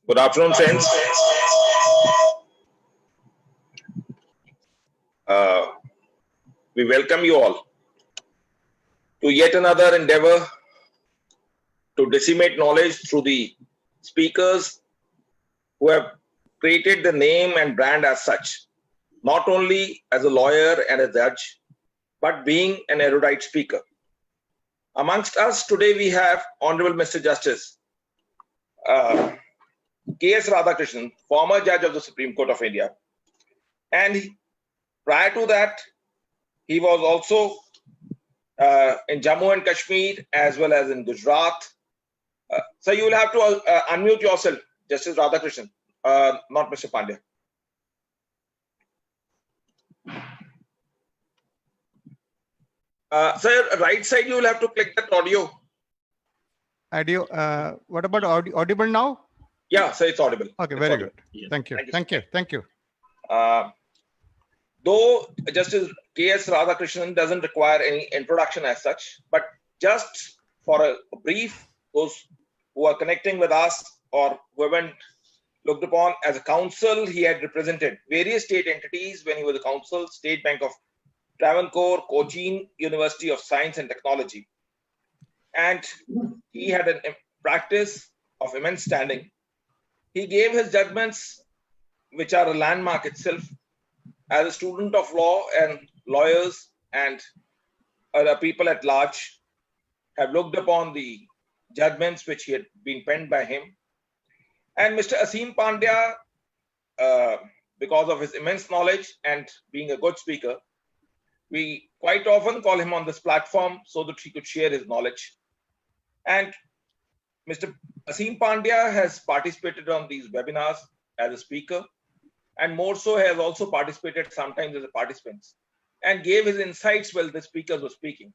Good afternoon, friends. We welcome you all to yet another endeavor to disseminate knowledge through the speakers who have created the name and brand as such, not only as a lawyer and a judge, but being an erudite speaker. Amongst us today, we have Honorable Mr. Justice K.S. Radhakrishnan, former judge of the Supreme Court of India. And prior to that, he was also in Jammu and Kashmir as well as in Gujarat. So you will have to unmute yourself, Justice Radhakrishnan, not Mr. Pandya. Sir, right side, you will have to click that audio. Audio. What about audible now? Yeah, so it's audible. Okay, very good. Yes. Thank you. Thank you. Though Justice K.S. Radhakrishnan doesn't require any introduction as such, but just for a brief, those who are connecting with us or who haven't looked upon as a counsel, he had represented various state entities when he was a counsel, State Bank of Travancore, Cochin University of Science and Technology. And he had a practice of immense standing. He gave his judgments, which are a landmark itself, as a student of law, and lawyers and other people at large have looked upon the judgments which he had been penned by him. And Mr. Aseem Pandya, because of his immense knowledge and being a good speaker, we quite often call him on this platform so that he could share his knowledge. And Mr. Aseem Pandya has participated on these webinars as a speaker, and more so has also participated sometimes as a participant, and gave his insights while the speakers were speaking.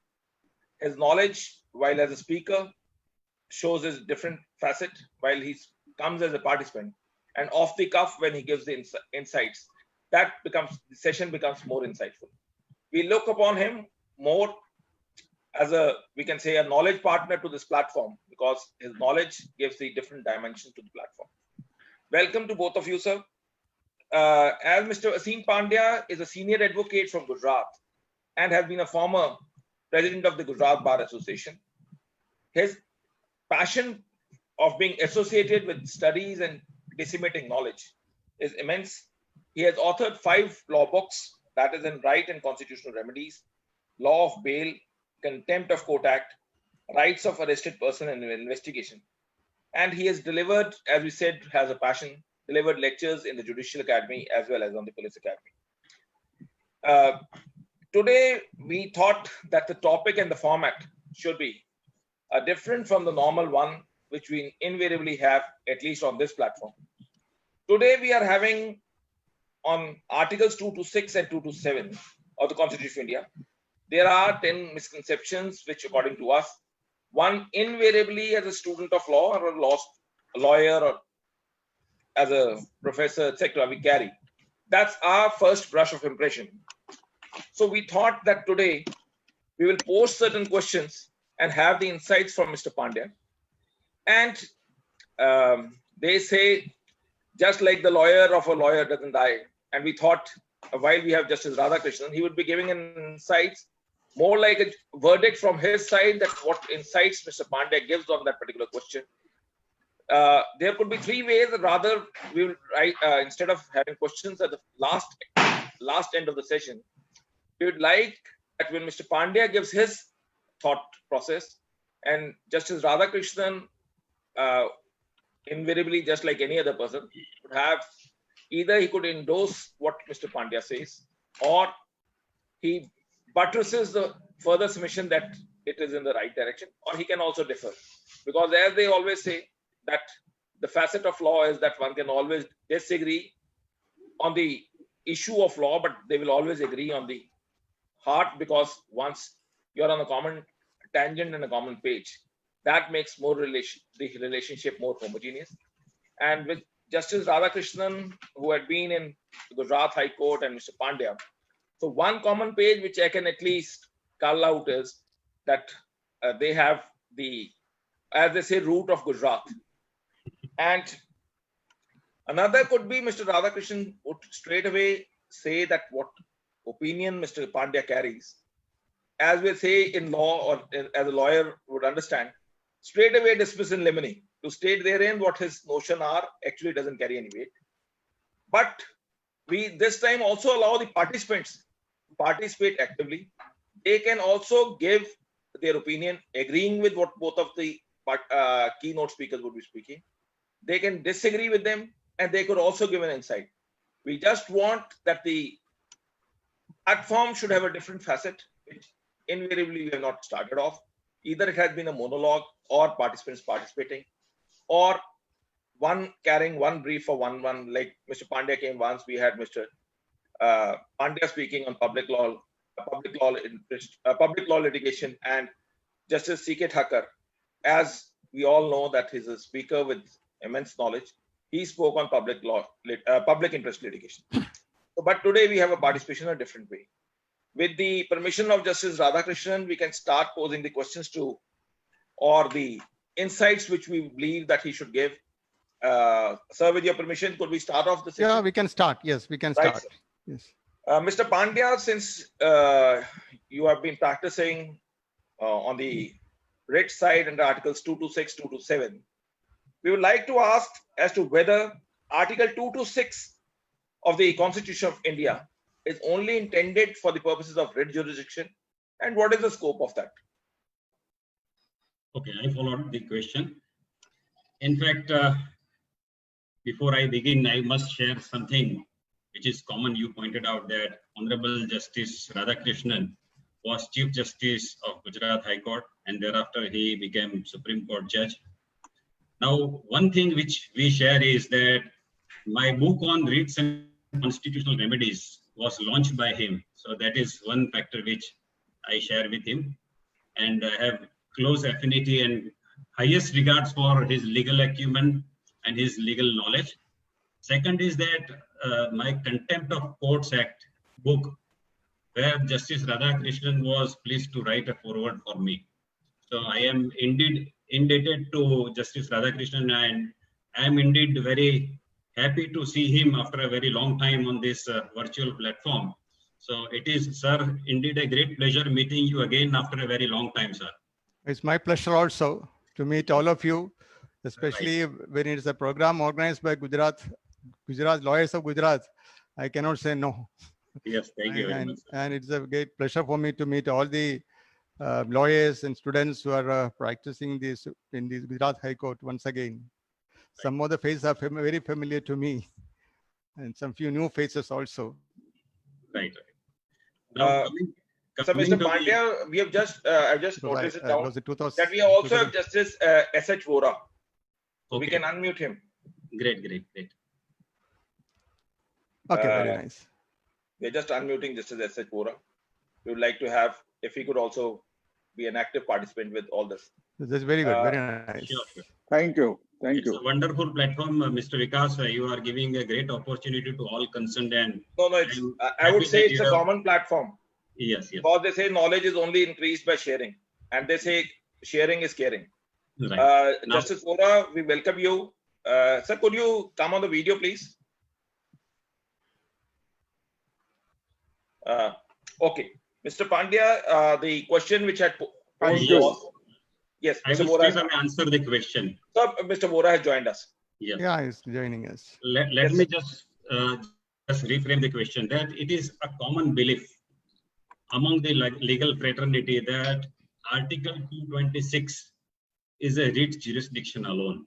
His knowledge while as a speaker shows his different facet while he comes as a participant, and off the cuff when he gives the insights, the session becomes more insightful. We look upon him more as we can say, a knowledge partner to this platform, because his knowledge gives the different dimension to the platform. Welcome to both of you, sir. As Mr. Aseem Pandya is a senior advocate from Gujarat and has been a former president of the Gujarat Bar Association, his passion of being associated with studies and disseminating knowledge is immense. He has authored 5 law books, that is in Right and Constitutional Remedies, Law of Bail, Contempt of Court Act, Rights of Arrested Person and Investigation. And he has delivered, as we said, has a passion, delivered lectures in the Judicial Academy as well as on the Police Academy. Today, we thought that the topic and the format should be different from the normal one, which we invariably have, at least on this platform. Today, we are having on Articles 2 to 6 and 2 to 7 of the Constitution of India. There are 10 misconceptions which, according to us, one invariably as a student of law or a lawyer or as a professor, etc., we carry. That's our first brush of impression. So we thought that today we will post certain questions and have the insights from Mr. Pandya. And they say, just like the lawyer of a lawyer doesn't die. And we thought, while we have Justice Radhakrishnan, he would be giving insights, more like a verdict from his side, that what insights Mr. Pandya gives on that particular question. There could be 3 ways. Rather, we will write, instead of having questions at the last end of the session, we would like that when Mr. Pandya gives his thought process, and Justice Radhakrishnan, invariably, just like any other person, would have either he could endorse what Mr. Pandya says, or he buttresses the further submission that it is in the right direction, or he can also differ. Because as they always say, that the facet of law is that one can always disagree on the issue of law, but they will always agree on the heart, because once you're on a common tangent and a common page, that makes the relationship more homogeneous. And with Justice Radhakrishnan, who had been in the Gujarat High Court, and Mr. Pandya, so one common page which I can at least call out is that they have the as they say, root of Gujarat. And another could be Mr. Radhakrishnan would straight away say that what opinion Mr. Pandya carries, as we say in law, or as a lawyer would understand, straight away dismiss in limine. To state therein what his notion are actually doesn't carry any weight. But we this time also allow the participants to participate actively. They can also give their opinion, agreeing with what both of the keynote speakers would be speaking. They can disagree with them, and they could also give an insight. We just want that the platform should have a different facet, which invariably we have not started off. Either it has been a monologue or participants participating, or one carrying one brief for one, like Mr. Pandya came once, we had Mr. Pandya speaking on public law litigation, and Justice C.K. Thakur, as we all know that he's a speaker with immense knowledge, he spoke on public interest litigation. But today we have a participation in a different way. With the permission of Justice Radhakrishnan, we can start posing the questions to, or the insights which we believe that he should give. Sir, with your permission, could we start off the session? Yeah, we can start. Yes, we can start. Right, yes. Mr. Pandya, since you have been practicing on the writ side under Articles 226, 227, we would like to ask as to whether Article 226 of the Constitution of India is only intended for the purposes of writ jurisdiction, and what is the scope of that? Okay, I followed the question. In fact, before I begin, I must share something which is common. You pointed out that Honorable Justice Radhakrishnan was Chief Justice of Gujarat High Court, and thereafter he became Supreme Court Judge. Now, one thing which we share is that my book on writs and constitutional remedies was launched by him. So that is one factor which I share with him. And I have close affinity and highest regards for his legal acumen and his legal knowledge. Second is that my Contempt of Courts Act book, where Justice Radhakrishnan was pleased to write a foreword for me. So I am indeed indebted to Justice Radhakrishnan, and I am indeed very happy to see him after a very long time on this virtual platform. So it is, sir, indeed a great pleasure meeting you again after a very long time, sir. It's my pleasure also to meet all of you, especially when it is a program organized by Gujarat Lawyers of Gujarat. I cannot say no. Yes, thank you very much. And it's a great pleasure for me to meet all the lawyers and students who are practicing this in the Gujarat High Court once again. Some of the faces are very familiar to me, and some few new faces also. Right. Now, so, Mr. Pandya, we have just I just noticed it down that we also have Justice S.H. Vora. So we can unmute him. Great. Okay, very nice. We're just unmuting Justice S.H. Vora. We would like to have, if he could also be an active participant with all this. This is very good, very nice. Sure. Thank you. It's a wonderful platform, Mr. Vikas. You are giving a great opportunity to all concerned. And no, it's, I would say it's a common platform. Yes. Because they say knowledge is only increased by sharing, and they say sharing is caring. Right. Justice Vora, we welcome you. Sir, could you come on the video, please? Okay. Mr. Pandya, the question which had posed was, yes, I Mr. will Vora answer the question. So, Mr. Vora has joined us. Yes. Yeah, he's joining us. Let me just reframe the question, that it is a common belief among the legal fraternity that Article 226 is a writ jurisdiction alone.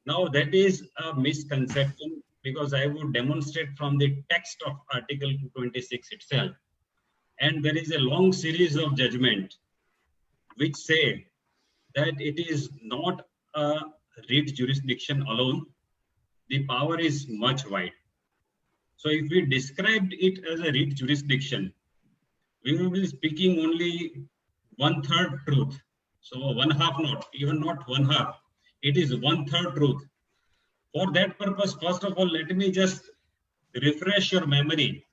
Now, that is a misconception, because I would demonstrate from the text of Article 226 itself. And there is a long series of judgment which say that it is not a writ jurisdiction alone. The power is much wide. So if we described it as a writ jurisdiction, we will be speaking only 1/3 truth. So 1/2 not, even not 1/2. It is 1/3 truth. For that purpose, first of all, let me just refresh your memory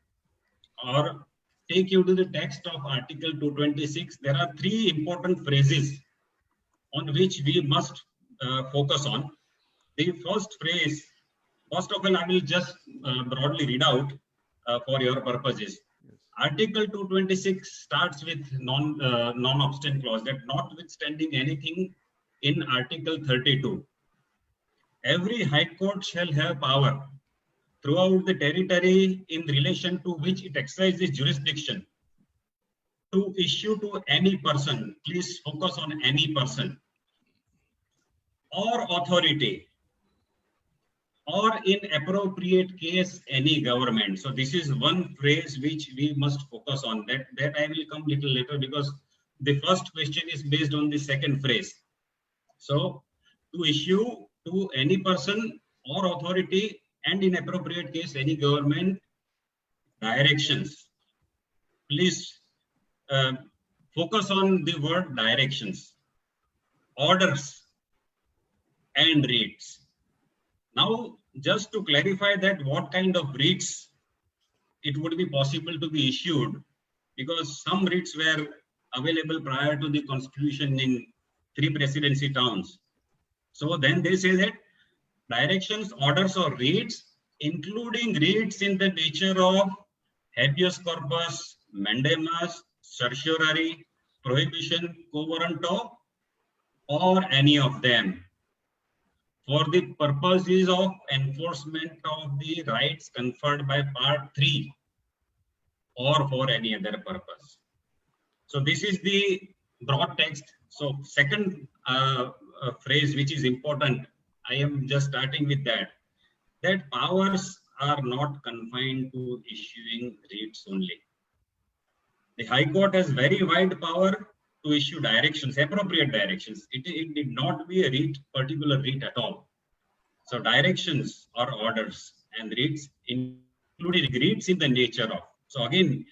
or take you to the text of Article 226. There are 3 important phrases on which we must focus on. The first phrase, first of all, I will just broadly read out for your purposes. Article 226 starts with non-obstant clause, that notwithstanding anything in Article 32, every High Court shall have power throughout the territory in relation to which it exercises jurisdiction to issue to any person, please focus on any person, or authority, or in appropriate case any government. So this is one phrase which we must focus on. That I will come little later, because the first question is based on the second phrase. So to issue to any person or authority, and in appropriate case any government, directions. Please focus on the word directions, orders, and writs. Now, just to clarify that what kind of writs it would be possible to be issued, because some writs were available prior to the constitution in 3 presidency towns. So then they say that directions, orders, or writs, including writs in the nature of habeas corpus, mandamus, certiorari, prohibition, quo warranto, or any of them, for the purposes of enforcement of the rights conferred by Part 3, or for any other purpose. So this is the broad text. So second phrase which is important, I am just starting with that powers are not confined to issuing writs only. The High Court has very wide power to issue directions, appropriate directions. It need not be a writ, particular writ at all. So directions or orders and writs, including writs in the nature of. So again,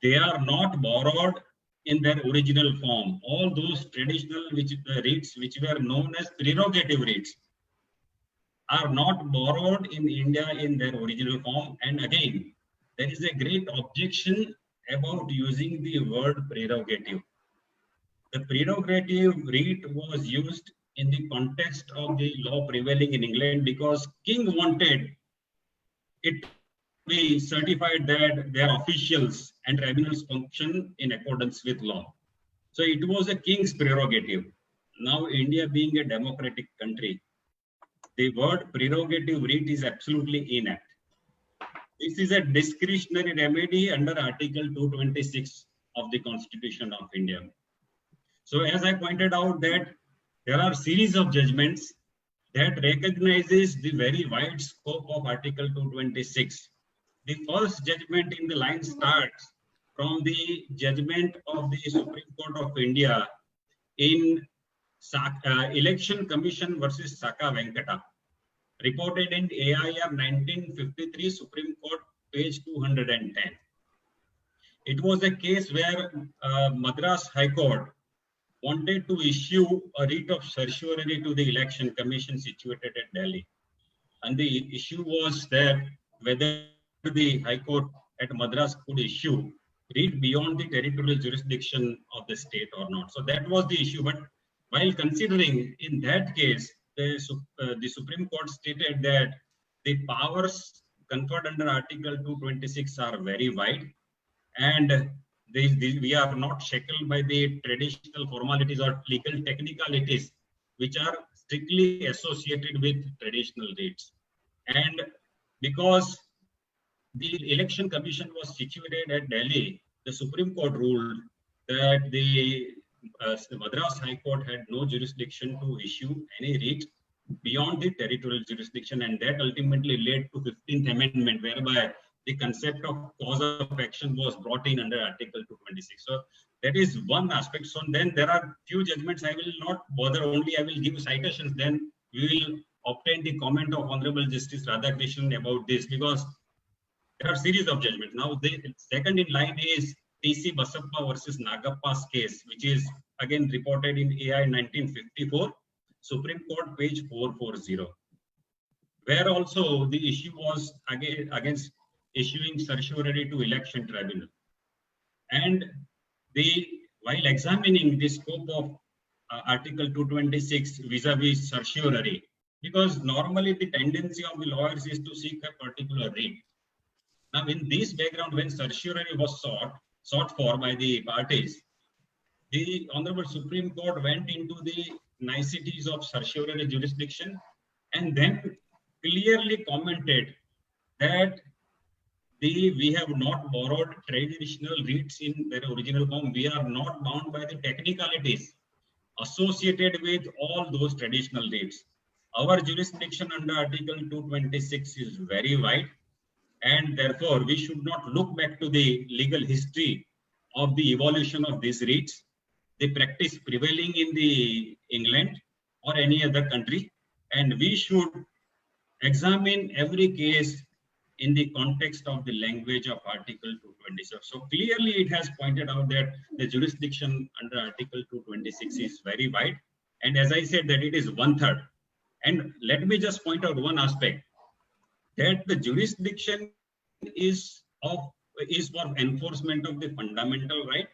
they are not borrowed in their original form. All those traditional writs which were known as prerogative writs are not borrowed in India in their original form. And again, there is a great objection about using the word prerogative. The prerogative writ was used in the context of the law prevailing in England because King wanted it to be certified that their officials and tribunals function in accordance with law. So it was a king's prerogative. Now, India being a democratic country, the word prerogative writ is absolutely inapt. This is a discretionary remedy under Article 226 of the Constitution of India. So as I pointed out that there are series of judgments that recognizes the very wide scope of Article 226. The first judgment in the line starts from the judgment of the Supreme Court of India in Election Commission versus Saka Venkata, reported in AIR 1953, Supreme Court, page 210. It was a case where Madras High Court wanted to issue a writ of certiorari to the Election Commission situated at Delhi. And the issue was that whether the High Court at Madras could issue writ beyond the territorial jurisdiction of the state or not. So that was the issue. But while considering in that case, the Supreme Court stated that the powers conferred under Article 226 are very wide, and we are not shackled by the traditional formalities or legal technicalities which are strictly associated with traditional writs. And because the Election Commission was situated at Delhi, the Supreme Court ruled that the Madras High Court had no jurisdiction to issue any writ beyond the territorial jurisdiction, and that ultimately led to 15th Amendment, whereby the concept of cause of action was brought in under Article 226. So that is one aspect. So then there are few judgments. I will not bother, only I will give citations. Then we will obtain the comment of Honorable Justice Radhakrishnan about this, because there are series of judgments. Now the second in line is T.C. Basappa versus Nagappa's case, which is again reported in AI 1954, Supreme Court, page 440, where also the issue was against issuing certiorari to election tribunal. And while examining the scope of Article 226 vis-a-vis certiorari, because normally the tendency of the lawyers is to seek a particular writ. Now, in this background, when certiorari was sought for by the parties, the Honorable Supreme Court went into the niceties of certiorari jurisdiction and then clearly commented that we have not borrowed traditional writs in their original form. We are not bound by the technicalities associated with all those traditional writs. Our jurisdiction under Article 226 is very wide, and therefore we should not look back to the legal history of the evolution of these writs, the practice prevailing in the England or any other country, and we should examine every case in the context of the language of Article 226. So clearly it has pointed out that the jurisdiction under Article 226 is very wide. And as I said, that it is 1/3. And let me just point out one aspect, that the jurisdiction is for enforcement of the fundamental right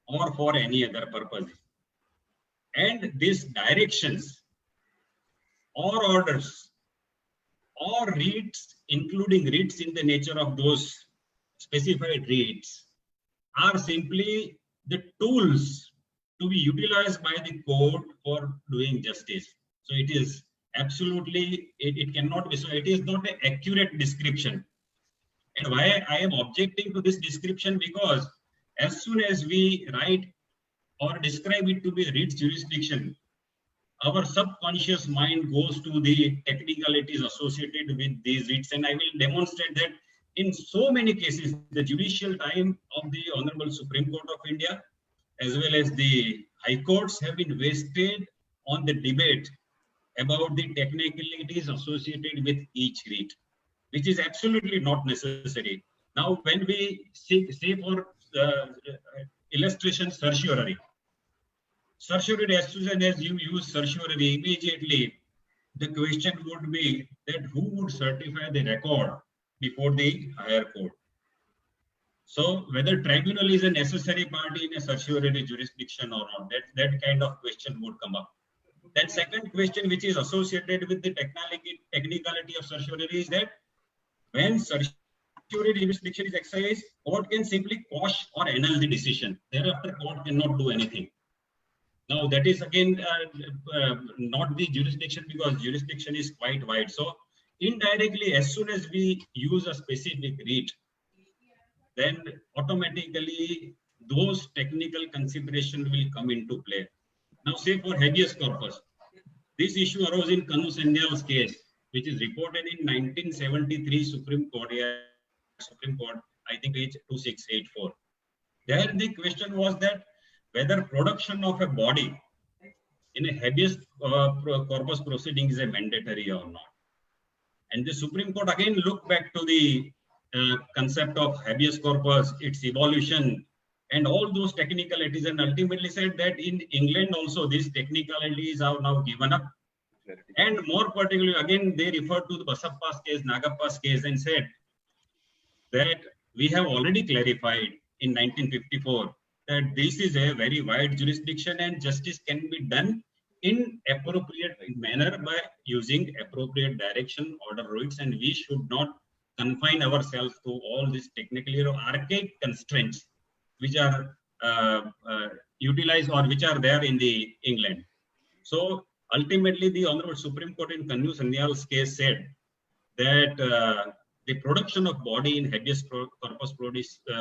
or for any other purpose. And these directions or orders or writs, including writs in the nature of those specified writs, are simply the tools to be utilized by the court for doing justice. So it is absolutely, it cannot be, so it is not an accurate description. And why I am objecting to this description, because as soon as we write or describe it to be writs jurisdiction, our subconscious mind goes to the technicalities associated with these writs. And I will demonstrate that in so many cases, the judicial time of the Honorable Supreme Court of India, as well as the high courts, have been wasted on the debate about the technicalities associated with each writ, which is absolutely not necessary. Now, when we say for illustration certiorari, as soon as you use certiorari, immediately the question would be that who would certify the record before the higher court? So whether tribunal is a necessary party in a certiorari jurisdiction or not, that kind of question would come up. Then second question, which is associated with the technicality of certiorari, is that when certiorari jurisdiction is exercised, court can simply quash or annul the decision. Thereafter, court cannot do anything. Now, that is again not the jurisdiction, because jurisdiction is quite wide. So indirectly, as soon as we use a specific writ, then automatically those technical considerations will come into play. Now, say for habeas corpus, this issue arose in Kanu Sanyal's case, which is reported in 1973 Supreme Court, I think page 2684. There the question was that whether production of a body in a habeas corpus proceeding is a mandatory or not. And the Supreme Court again looked back to the concept of habeas corpus, its evolution, and all those technicalities, and ultimately said that in England also these technicalities are now given up. And more particularly, again, they referred to the Basappa's case, Nagappa's case, and said that we have already clarified in 1954 that this is a very wide jurisdiction and justice can be done in appropriate manner by using appropriate direction, order, writs, and we should not confine ourselves to all these technically archaic constraints which are utilized or which are there in the England. So ultimately, the Honorable Supreme Court in Kanu Sanyal's case said that the production of body in habeas corpus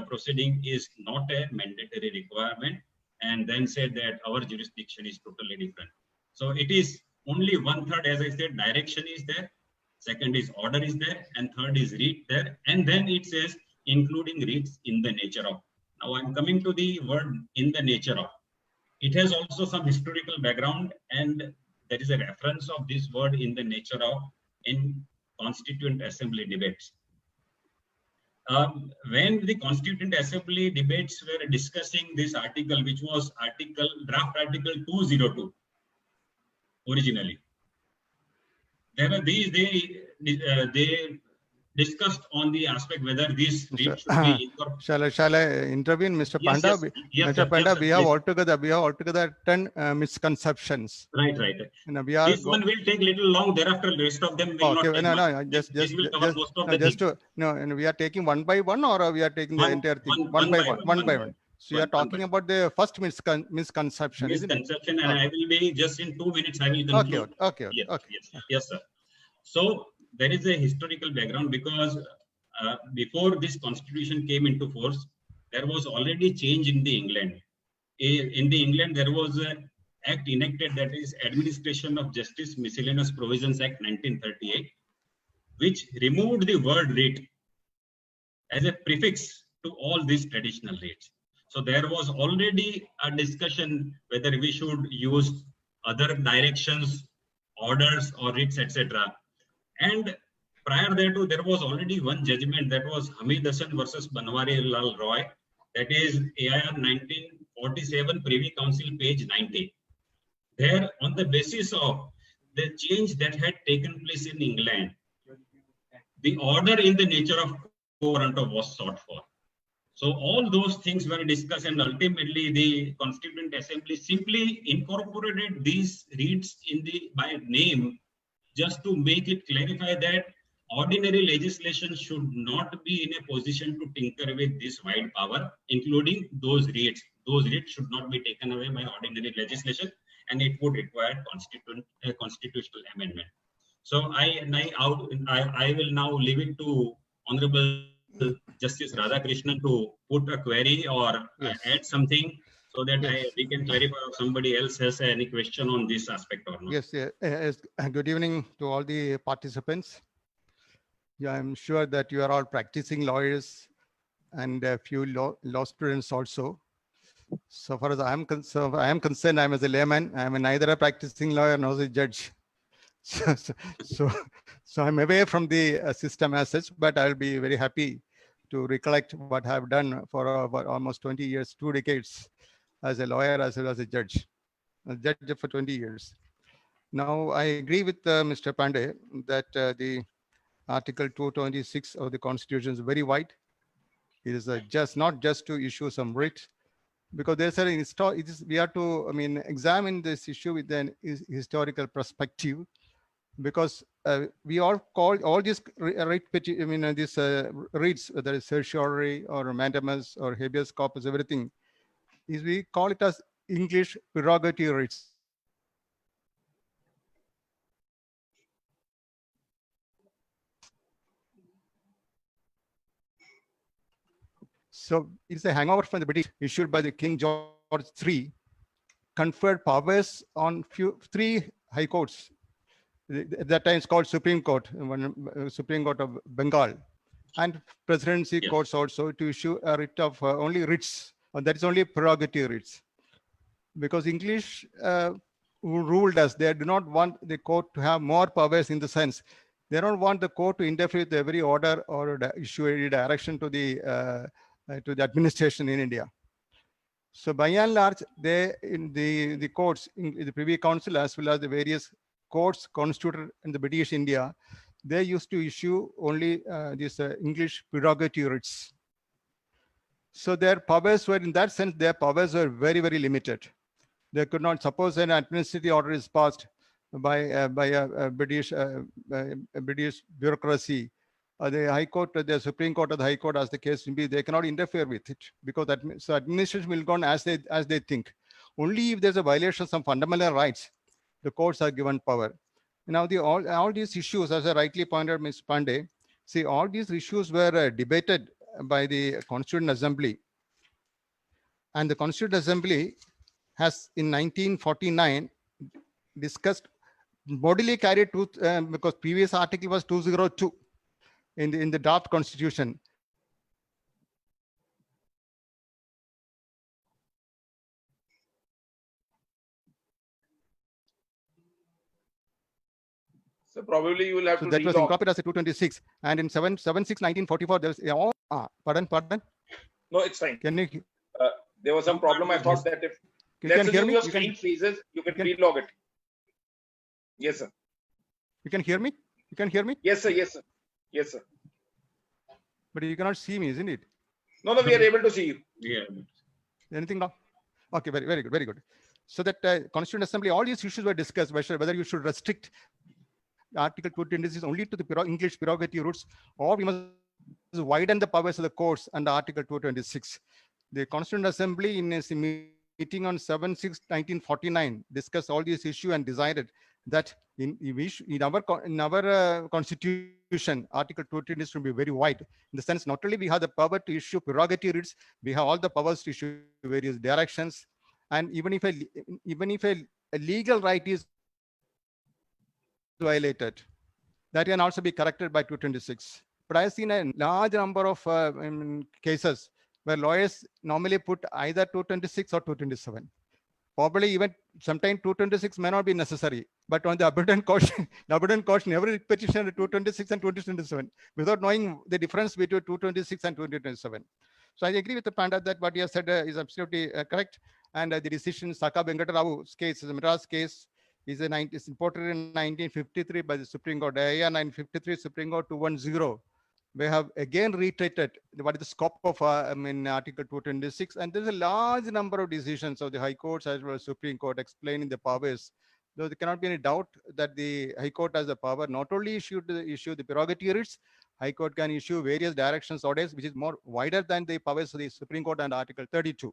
proceeding is not a mandatory requirement, and then said that our jurisdiction is totally different. So it is only 1/3, as I said, direction is there, second is order is there, and third is writ there, and then it says including writs in the nature of. Now I'm coming to the word in the nature of. It has also some historical background, and there is a reference of this word in the nature of in Constituent Assembly debates. When the Constituent Assembly debates were discussing this article, which was draft article 202 originally, there are these they discussed on the aspect whether this Mr. read should be incorporated. Shall I intervene, Mr. Yes, Panda? yes, yes, Mr. sir, Panda, yes, sir, we have please. altogether 10 misconceptions. Right. You know, we are This one will take little long. Thereafter, the rest of them will not okay. take No, much. no, This will cover most of the just things. to no, and we are taking one by one, or we are taking the One- entire thing one by one by one. So you are One by talking about the first misconception, isn't it? misconception, and Okay. I will be just in 2 minutes. I will Okay, conclude. okay. Yes, sir. So there is a historical background because before this constitution came into force, there was already change in the England. In the England, there was an act enacted, that is Administration of Justice Miscellaneous Provisions Act 1938, which removed the word writ as a prefix to all these traditional rates. So there was already a discussion whether we should use other directions, orders, or writs, etc. And prior thereto, there was already one judgment, that was Hamid Hassan versus Banwari Lal Roy, that is AIR 1947, Privy Council, page 90. There, on the basis of the change that had taken place in England, the order in the nature of quo warranto was sought for. So all those things were discussed, and ultimately the Constituent Assembly simply incorporated these reads in the by name, just to make it clarify that ordinary legislation should not be in a position to tinker with this wide power, including those reads. Those reads should not be taken away by ordinary legislation, and it would require constitutional amendment. So I will now leave it to Honorable Justice Radhakrishnan to put a query or add something, so that we can clarify if somebody else has any question on this aspect or not. Yes. Good evening to all the participants. Yeah, I'm sure that you are all practicing lawyers and a few law students also. So far as I am concerned, I'm as a layman. I'm neither a practicing lawyer nor a judge. So I'm away from the system as such, but I'll be very happy to recollect what I've done for almost 20 years, 2 decades as a lawyer as well as a judge for 20 years. Now, I agree with Mr. Pandey that the Article 226 of the Constitution is very wide. It is not just to issue some writ, because there's we have to, examine this issue with an historical perspective, because we all call all these writs, whether it's certiorari or mandamus or habeas corpus, everything, we call it as English prerogative writs. So it's a hangover from the British, issued by the King George III, conferred powers on 3 high courts. At that time, it's called Supreme Court, Supreme Court of Bengal, and presidency courts also, to issue a writ of only writs, and that is only prerogative writs. Because English ruled us, they do not want the court to have more powers, in the sense they don't want the court to interfere with every order or issue a direction to the administration in India. So by and large, in the courts, in the Privy Council, as well as the various courts constituted in the British India, they used to issue only these English prerogative writs. So their powers were, in that sense, their powers were very, very limited. They could not, suppose an administrative order is passed by a British bureaucracy, the High Court, the Supreme Court, or the High Court, as the case may be, they cannot interfere with it, because so administration will go on as they think. Only if there's a violation of some fundamental rights, the courts are given power. Now, all these issues, as I rightly pointed out, Ms. Pandey, see, all these issues were debated by the Constituent Assembly, and the Constituent Assembly has, in 1949, discussed, bodily carried because previous article was 202 in the draft Constitution. So probably you will have to that was relog. incorporated as a 226, and in 7/6/1944 there's pardon. No, it's fine. Can you? There was some problem. I thought that if let's assume your screen freezes, you can relog it. Yes, sir. You can hear me? You can hear me? Yes, sir. Yes, sir. Yes, sir. But you cannot see me, isn't it? No, no, we are able to see you. Yeah. Anything now? Okay, very good, very good. So that Constituent Assembly, all these issues were discussed, whether you should restrict Article 226 only to the English prerogative routes, or we must widen the powers of the courts under Article 226. The Constituent Assembly in its meeting on 7/6/1949 discussed all these issues and decided that in our constitution, Article 226 should be very wide. In the sense, not only we have the power to issue prerogative writs, we have all the powers to issue various directions. And even if a legal right is violated, that can also be corrected by 226. But I have seen a large number of cases where lawyers normally put either 226 or 227. Probably even sometimes 226 may not be necessary, but on the abundant caution, every petition 226 and 227 without knowing the difference between 226 and 227. So I agree with the Panda that what you have said is absolutely correct. And the decision Saka Venkata Rao's case, the Madras case, is imported in 1953 by the Supreme Court. IA 953 Supreme Court 210. We have again reiterated what is the scope of Article 226, and there's a large number of decisions of the High Courts as well as Supreme Court explaining the powers. Though there cannot be any doubt that the High Court has the power not only issue the prerogative writs, High Court can issue various directions orders, which is more wider than the powers of the Supreme Court and Article 32.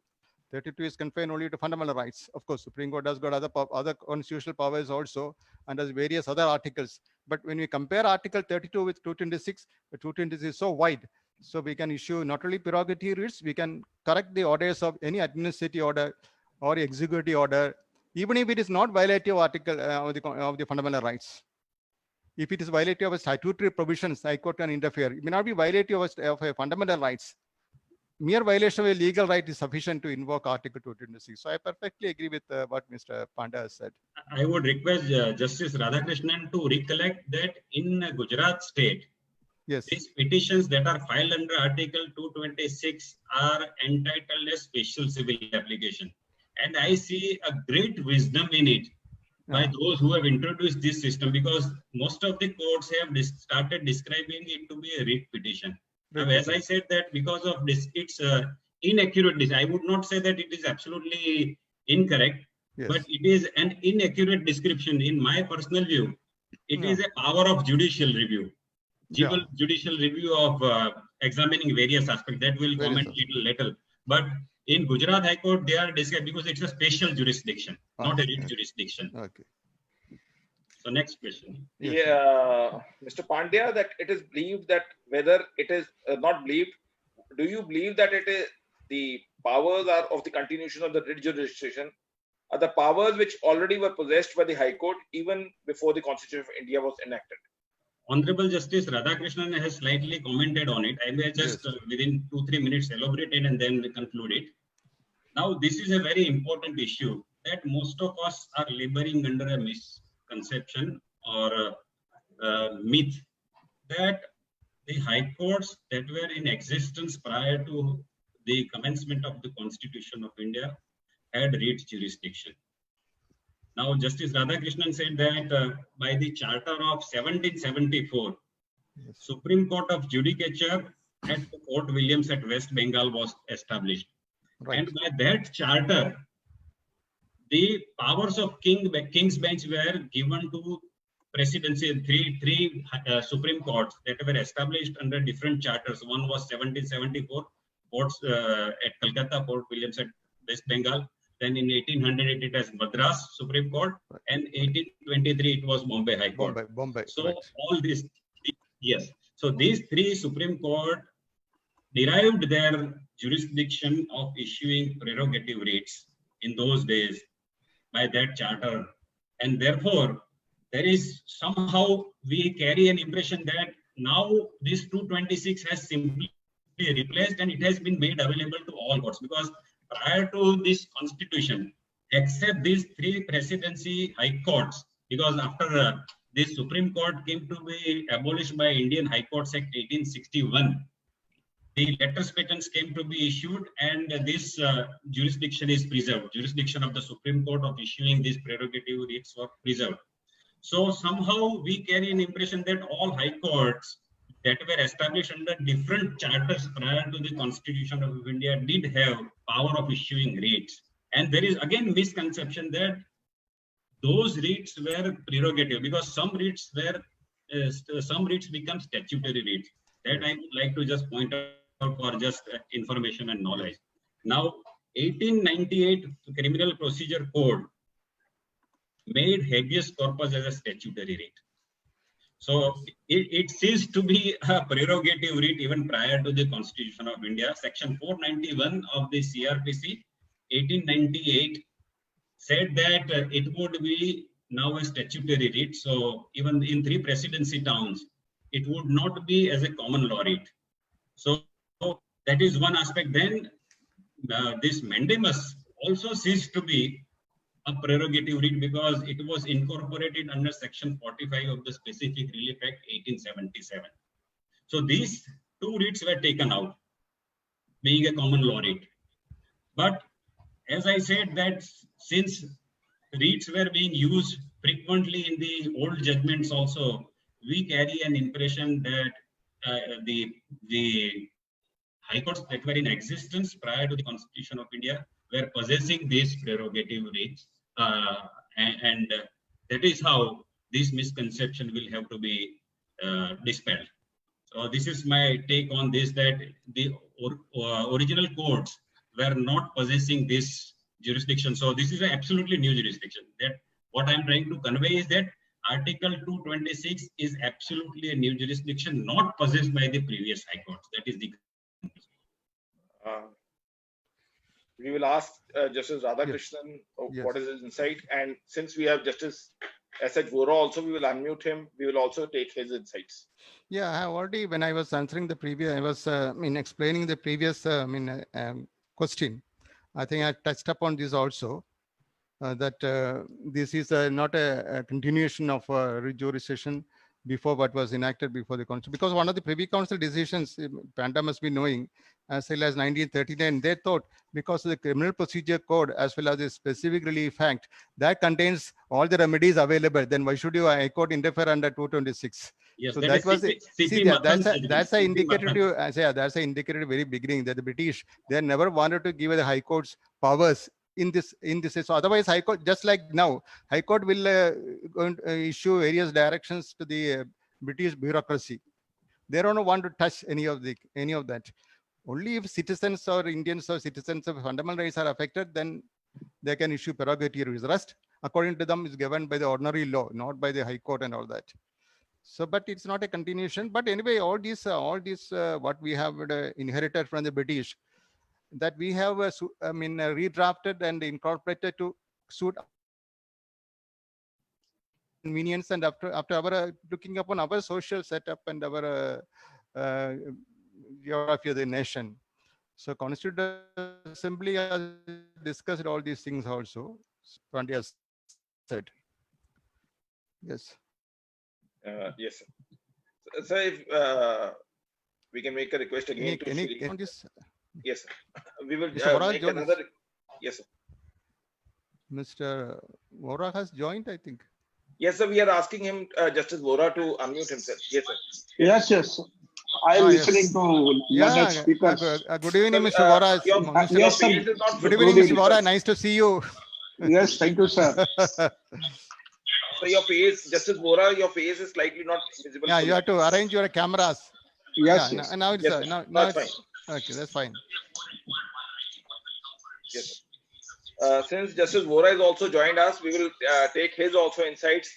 32 is confined only to fundamental rights. Of course, Supreme Court has got other constitutional powers also, and has various other articles. But when we compare Article 32 with 226, the 226 is so wide. So we can issue not only prerogative writs, we can correct the orders of any administrative order or executive order, even if it is not violative article of the fundamental rights. If it is violative of statutory provisions, High Court can interfere. It may not be violative of a fundamental rights. Mere violation of a legal right is sufficient to invoke Article 226. So I perfectly agree with what Mr. Panda has said. I would request Justice Radhakrishnan to recollect that in Gujarat state, yes, these petitions that are filed under Article 226 are entitled as special civil application. And I see a great wisdom in it by those who have introduced this system, because most of the courts have started describing it to be a writ petition. Now, as I said that because of this, it's inaccurate. I would not say that it is absolutely incorrect, yes, but it is an inaccurate description. In my personal view, it is a power of judicial review. Judicial review of examining various aspects. That will comment little later. But in Gujarat High Court, they are described because it's a special jurisdiction, not a writ jurisdiction. Okay. So next question. Yeah, Mr. Pandya, that it is believed that whether it is not believed, do you believe that it is the powers are of the continuation of the writ jurisdiction are the powers which already were possessed by the High Court even before the Constitution of India was enacted? Honorable Justice Radhakrishnan has slightly commented on it. I may just within 2-3 minutes elaborate it and then conclude it. Now, this is a very important issue that most of us are laboring under a misconception or myth that the high courts that were in existence prior to the commencement of the Constitution of India had writ jurisdiction. Now, Justice Radhakrishnan said that by the Charter of 1774, Supreme Court of Judicature at Fort Williams at West Bengal was established. Right. And by that charter, the powers of King's Bench were given to presidency. Three Supreme Courts that were established under different charters. One was 1774, courts at Calcutta, Fort Williams at West Bengal. Then in 1800 it has Madras Supreme Court, and 1823 it was Bombay High Court. Bombay. So all these, yes. So these three Supreme Court derived their jurisdiction of issuing prerogative writs in those days by that charter, and therefore there is somehow we carry an impression that now this 226 has simply replaced and it has been made available to all courts, because prior to this constitution, except these three presidency high courts, because after this Supreme Court came to be abolished by Indian High Courts Act 1861, the letters patents came to be issued, and this jurisdiction is preserved. Jurisdiction of the Supreme Court of issuing these prerogative writs were preserved. So somehow we carry an impression that all high courts that were established under different charters prior to the Constitution of India did have power of issuing writs. And there is again misconception that those writs were prerogative, because some writs become statutory writs. That I would like to just point out for just information and knowledge. Now, 1898 Criminal Procedure Code made habeas corpus as a statutory writ. So it ceased to be a prerogative writ even prior to the Constitution of India. Section 491 of the CRPC 1898 said that it would be now a statutory writ. So even in 3 presidency towns, it would not be as a common law writ. So that is one aspect. Then this mandamus also ceased to be a prerogative writ because it was incorporated under Section 45 of the Specific Relief Act 1877. So these 2 writs were taken out, being a common law writ. But as I said, that since writs were being used frequently in the old judgments also, we carry an impression that the high courts that were in existence prior to the Constitution of India were possessing these prerogative writs, and that is how this misconception will have to be dispelled. So this is my take on this, that the original courts were not possessing this jurisdiction. So this is an absolutely new jurisdiction. That what I'm trying to convey is that Article 226 is absolutely a new jurisdiction, not possessed by the previous high courts. That is the. We will ask Justice Radhakrishnan what is his insight, and since we have Justice S.H. Vora also, we will unmute him. We will also take his insights. Yeah, I have already, when I was answering the previous, I was explaining the previous question. I think I touched upon this also, that this is not a continuation of rejurisdiction before what was enacted before the Constitution. Because one of the Privy Council decisions, Panda must be knowing, as well as 1939, they thought because of the Criminal Procedure Code as well as the Specific Relief Act, that contains all the remedies available, then why should you High Court interfere under 226? Yes, so that was it. See, that's an indicator to say, that's an indicator at the very beginning that the British, they never wanted to give the High Court's powers in this. So otherwise, High Court, just like now, High Court will issue various directions to the British bureaucracy. They don't want to touch any of that. Only if citizens or Indians or citizens of fundamental rights are affected, then they can issue prerogative rest. According to them, is governed by the ordinary law, not by the High Court and all that. So, but it's not a continuation. But anyway, all these what we have inherited from the British, that we have redrafted and incorporated to suit convenience, and after our looking upon our social setup and our geography of the nation. So Constituent Assembly has discussed all these things also. Pandya said. Yes. Yes, sir. So if we can make a request again yes, sir. We will make another. Yes, sir. Mr. Vora has joined, I think. Yes, sir. We are asking him, Justice Vora, to unmute himself. Yes, sir. Yes. I am listening to learned speakers. Good evening, Mr. Vora. Yes, sir. Good evening, Mr. Vora. Nice to see you. Yes, thank you, sir. So your face, Justice Vora, your face is slightly not visible. Yeah, you have to arrange your cameras. Yes. Now it's yes, now that's it's fine. Okay, that's fine. Yes. Since Justice Vora has also joined us, we will take his also insights.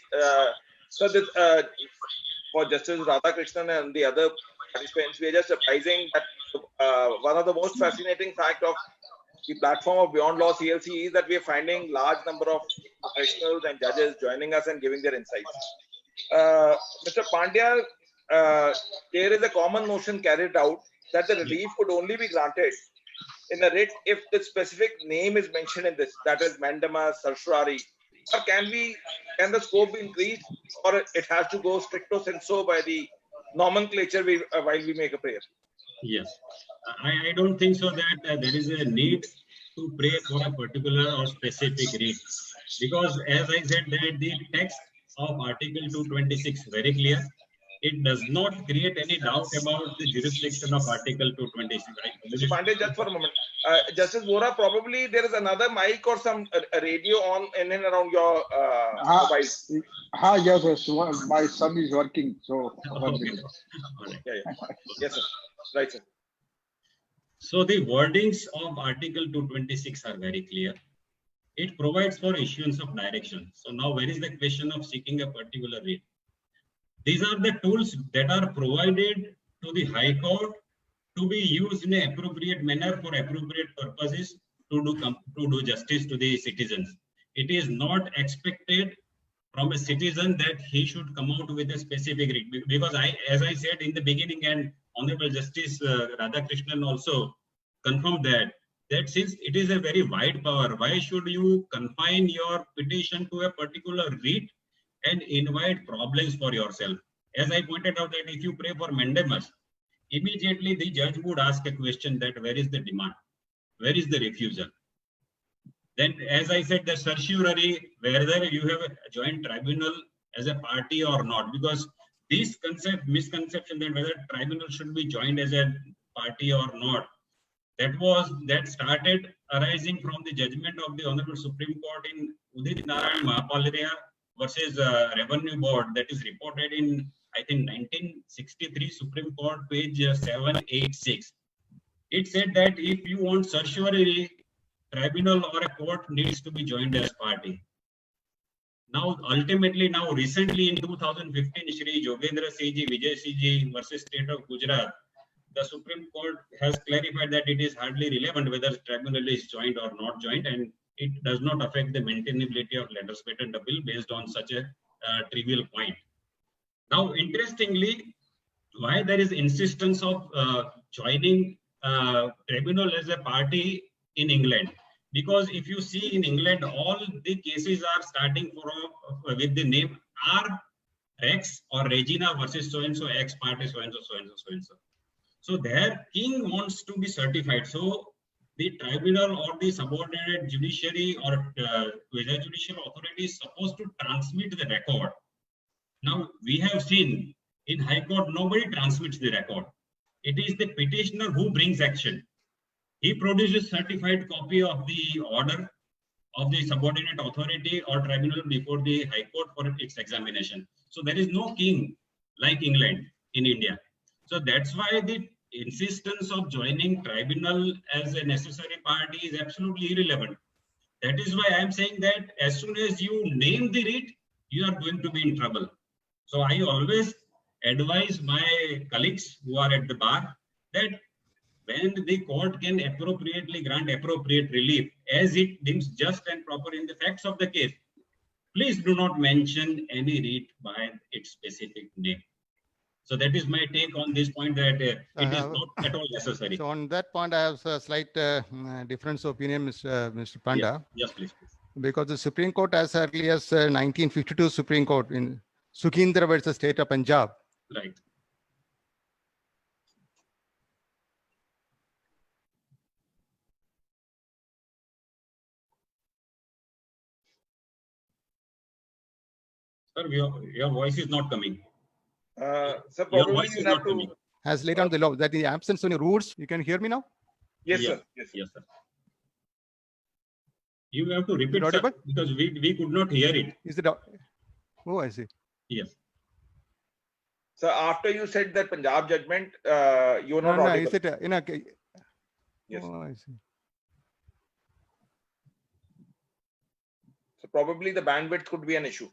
So this, for Justice Radhakrishnan and the other participants, we are just advising that one of the most fascinating fact of the platform of Beyond Law CLC is that we are finding large number of professionals and judges joining us and giving their insights. Mr. Pandya, there is a common notion carried out that the relief could only be granted in a writ if the specific name is mentioned in this, that is mandamus, certiorari, or can the scope be increased, or it has to go stricto sensu by the nomenclature while we make a prayer? Yes, I don't think so that there is a need to pray for a particular or specific writ, because as I said that the text of Article 226 very clear it does not create any doubt about the jurisdiction of Article 226. Mr. Pandey, just for a moment. Justice Vora, probably there is another mic or some radio on in and around your mobile. Yes, yes. My son is working, so. Okay. All right. Yeah. Yes, sir. Right, sir. So the wordings of Article 226 are very clear. It provides for issuance of direction. So now where is the question of seeking a particular writ? These are the tools that are provided to the High Court to be used in an appropriate manner for appropriate purposes to do justice to the citizens. It is not expected from a citizen that he should come out with a specific writ, because as I said in the beginning, and Honorable Justice Radhakrishnan also confirmed that since it is a very wide power, why should you confine your petition to a particular writ and invite problems for yourself? As I pointed out, that if you pray for mandamus, immediately the judge would ask a question that where is the demand? Where is the refusal? Then, as I said, the certiorari, whether you have a joint tribunal as a party or not, because this misconception that whether tribunal should be joined as a party or not, that started arising from the judgment of the Honorable Supreme Court in Udit Narayan Mahapalria versus Revenue Board, that is reported in, I think, 1963 Supreme Court, page 786. It said that if you want certiorari, tribunal or a court needs to be joined as party. Now, ultimately, recently in 2015, Shri Jogendra Singh Vijay Singh versus State of Gujarat, the Supreme Court has clarified that it is hardly relevant whether tribunal is joined or not joined, and it does not affect the maintainability of letters patentable based on such a trivial point. Now, interestingly, why there is insistence of joining tribunal as a party in England? Because if you see in England, all the cases are starting with the name R. Rex or Regina versus so-and-so X party, so-and-so, so-and-so, so-and-so. So their king wants to be certified. So the tribunal or the subordinate judiciary or quasi-judicial authority is supposed to transmit the record. Now, we have seen in High Court, nobody transmits the record. It is the petitioner who brings action. He produces certified copy of the order of the subordinate authority or tribunal before the High Court for its examination. So there is no king like England in India. So that's why the insistence of joining tribunal as a necessary party is absolutely irrelevant. That is why I am saying that as soon as you name the writ, you are going to be in trouble. So I always advise my colleagues who are at the bar that when the court can appropriately grant appropriate relief as it deems just and proper in the facts of the case, please do not mention any writ by its specific name. So that is my take on this point, that it is not at all necessary. So on that point, I have a slight difference of opinion, Mr. Panda. Yes, please. Because the Supreme Court, as early as 1952 Supreme Court in Sukhindra versus State of Punjab. Right. Sir, your voice is not coming. Sir, Your probably voice you is have not to. coming. Has laid down the law that in the absence of any rules, you can hear me now? Yes, Yeah. sir. Yes, sir. Yes, sir. You have to repeat, sir, audible? because we could not hear it. Is it? Oh, I see. Yes. So after you said that Punjab judgment, you're No, not no, audible. is it in a? Yes. Oh, I see. So probably the bandwidth could be an issue.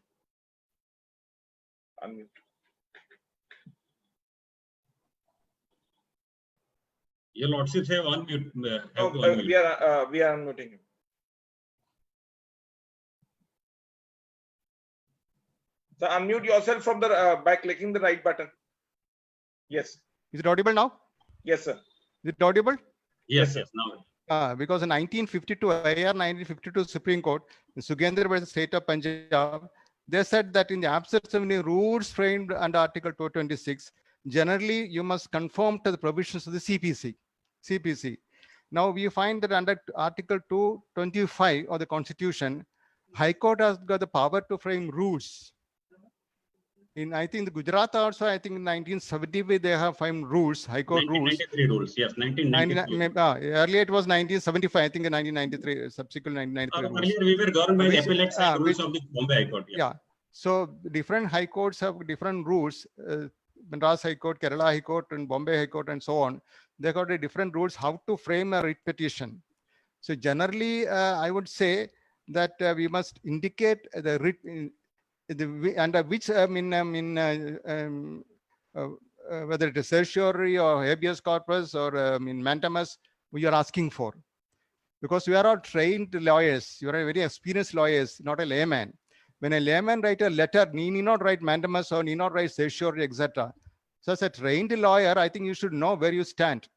Unmute. Your lordships have unmute. Oh, Have to unmute. we are unmuting you. So unmute yourself from the by clicking the right button. Yes. Is it audible now? Yes, sir. Is it audible? Yes, Yes, yes. Now, Because in 1952, IR 1952 Supreme Court, in Sukhindra versus State of Punjab, they said that in the absence of any rules framed under Article 226, generally you must conform to the provisions of the CPC. Now we find that under Article 225 of the Constitution, High Court has got the power to frame rules. I think the Gujarat also, I think in 1970 they have 5 rules, High Court rules. 1993 rules, yes, 1993. Earlier it was 1975, I think in 1993, subsequent 1993 rules. Earlier we were governed by the Which- appellate side rules of the Bombay High Court. Yeah. So different high courts have different rules. Madras High Court, Kerala High Court, and Bombay High Court, and so on. They got a different rules how to frame a writ petition. So generally, I would say that we must indicate the writ under which whether it is certiorari or habeas corpus or mandamus we are asking for, because we are all trained lawyers. You are very experienced lawyers, not a layman. When a layman write a letter, he need not write mandamus or need not write certiorari, etc. So as a trained lawyer, I think you should know where you stand.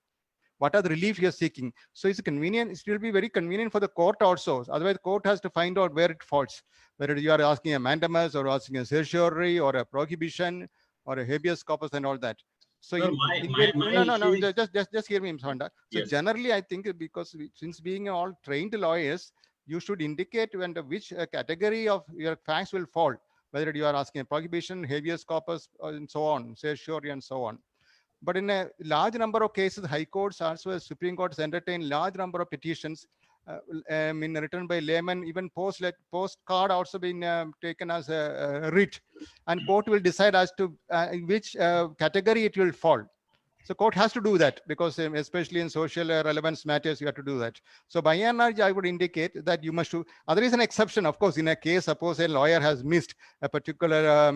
What are the relief you're seeking? So it's convenient. It will be very convenient for the court also. Otherwise, the court has to find out where it falls. Whether you are asking a mandamus or asking a certiorari or a prohibition or a habeas corpus and all that. So Sir, no, just hear me, Mr. Honda. So Yes. generally, I think because since being all trained lawyers, you should indicate under which category of your facts will fall. Whether you are asking a prohibition, habeas corpus, and so on, certiorari and so on. But in a large number of cases, high courts, also as Supreme Courts, entertain large number of petitions written by laymen, even postcard also being taken as a writ, and court will decide as to in which category it will fall. So court has to do that because especially in social relevance matters, you have to do that. So by and large, I would indicate that you must do. There is an exception, of course, in a case, suppose a lawyer has missed a particular,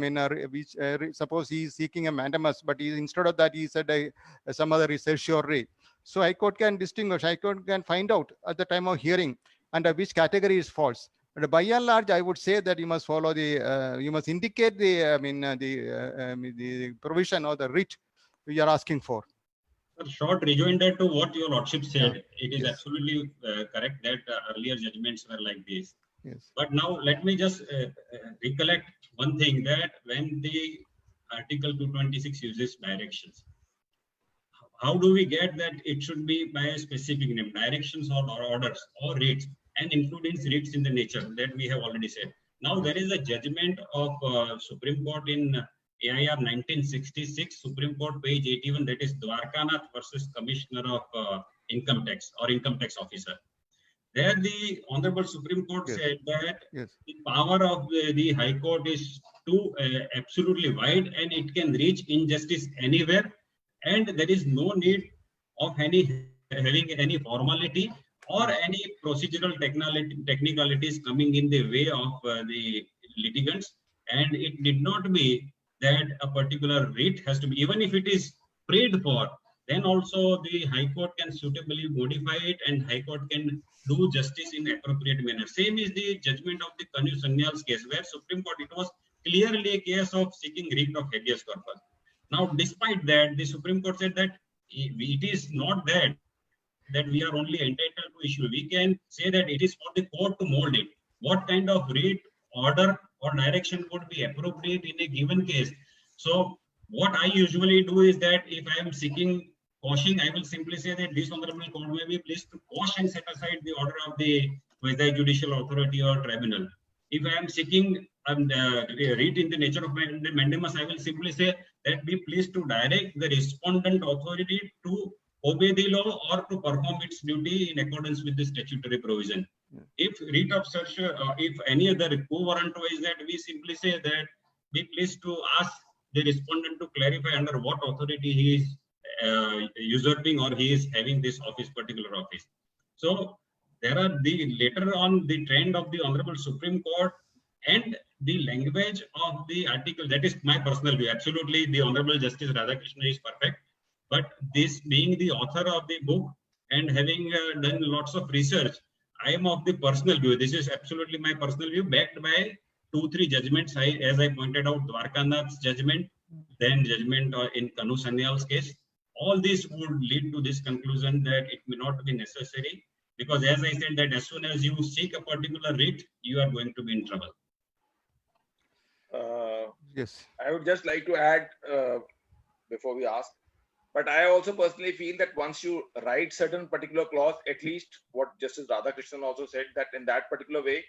suppose he is seeking a mandamus, but instead of that, he said some other certiorari. So High Court can distinguish, High Court can find out at the time of hearing under which category is false. But by and large, I would say that you must follow the, you must indicate the, the provision or the writ you are asking for. A short rejoinder to what your lordship said. Yeah. It is Yes. absolutely correct that earlier judgments were like this. Yes. But now let me just recollect one thing, that when the Article 226 uses directions, how do we get that it should be by a specific name, directions or orders or writs, and including writs in the nature that we have already said. Now there is a judgment of Supreme Court in AIR 1966, Supreme Court page 81, that is Dwarkanath versus Commissioner of Income Tax or Income Tax Officer. There the Honorable Supreme Court Yes. said that Yes. the power of the High Court is too absolutely wide, and it can reach injustice anywhere, and there is no need of having any formality or any procedural technicalities coming in the way of the litigants. And it did not be that a particular writ has to be, even if it is prayed for, then also the High Court can suitably modify it, and High Court can do justice in appropriate manner. Same is the judgment of the Kanu Sanyal's case, where Supreme Court, it was clearly a case of seeking writ of habeas corpus. Now, despite that, the Supreme Court said that it is not that we are only entitled to issue. We can say that it is for the court to mold it. What kind of writ, order, or direction would be appropriate in a given case? So what I usually do is that if I am seeking quashing, I will simply say that this honorable court may be pleased to quash and set aside the order of the quasi judicial authority or tribunal. If I am seeking writ in the nature of mandamus, I will simply say that be pleased to direct the respondent authority to obey the law or to perform its duty in accordance with the statutory provision. If writ of search, if any other co-warranto is that, we simply say that be pleased to ask the respondent to clarify under what authority he is usurping or he is having this office, particular office. So there are the later on the trend of the Honorable Supreme Court and the language of the article. That is my personal view. Absolutely, the Honorable Justice Radhakrishnan is perfect. But this being the author of the book and having done lots of research, I am of the personal view. This is absolutely my personal view, backed by 2-3 judgments. As I pointed out, Dwarkanath's judgment, then judgment in Kanu Sanyal's case. All this would lead to this conclusion that it may not be necessary, because as I said, that as soon as you seek a particular writ, you are going to be in trouble. Yes. I would just like to add before we ask, but I also personally feel that once you write certain particular clause, at least what Justice Radhakrishnan also said, that in that particular way,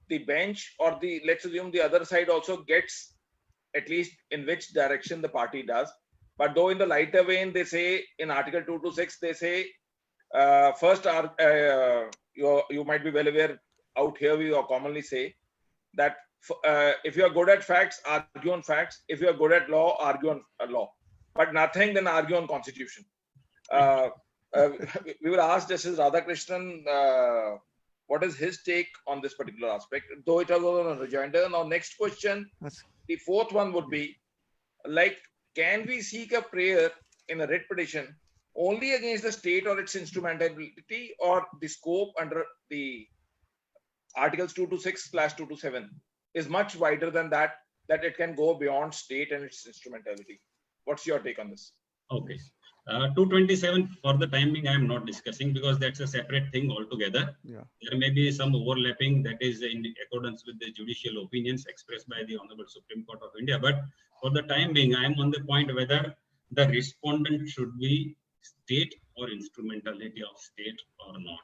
the bench or the, let's assume the other side also gets at least in which direction the party does. But though in the lighter vein, they say in Article 226, they say first, you might be well aware, out here we commonly say that if you are good at facts, argue on facts. If you are good at law, argue on law. But nothing, then argue on constitution. We will ask Justice Radhakrishnan what is his take on this particular aspect, though it was on a rejoinder. Now, next question, the fourth one would be, like, can we seek a prayer in a writ petition only against the state or its instrumentality, or the scope under the Articles 226/227 is much wider than that, that it can go beyond state and its instrumentality? What's your take on this? Okay. 227 for the time being I am not discussing, because that's a separate thing altogether. Yeah. There may be some overlapping that is in accordance with the judicial opinions expressed by the Honorable Supreme Court of India. But for the time being, I am on the point whether the respondent should be state or instrumentality of state or not.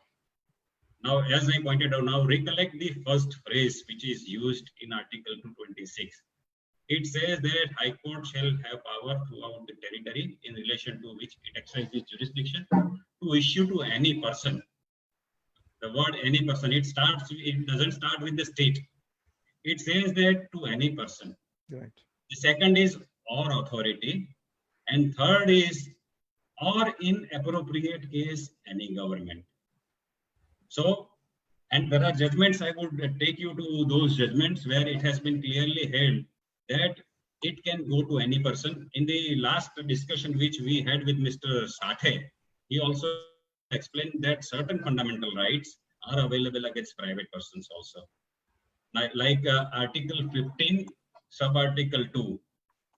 Now, as I pointed out, now recollect the first phrase which is used in Article 226. It says that High Court shall have power throughout the territory in relation to which it exercises jurisdiction to issue to any person. The word any person, it doesn't start with the state. It says that to any person. Right. The second is or authority. And third is or in appropriate case, any government. So, and there are judgments, I would take you to those judgments where it has been clearly held that it can go to any person. In the last discussion which we had with Mr. Sathe, he also explained that certain fundamental rights are available against private persons also. Like Article 15, sub-article 2,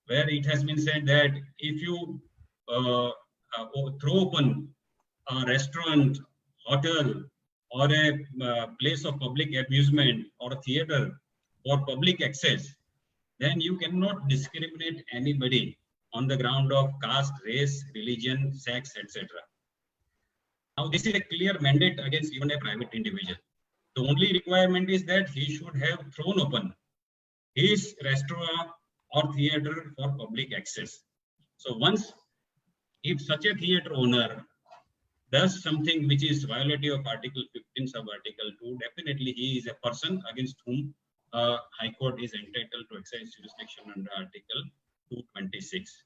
where it has been said that if you throw open a restaurant, hotel, or a place of public amusement or a theater for public access, then you cannot discriminate anybody on the ground of caste, race, religion, sex, etc. Now, this is a clear mandate against even a private individual. The only requirement is that he should have thrown open his restaurant or theater for public access. So once, if such a theater owner does something which is violative of Article 15, sub-article 2, definitely he is a person against whom High Court is entitled to exercise jurisdiction under Article 226.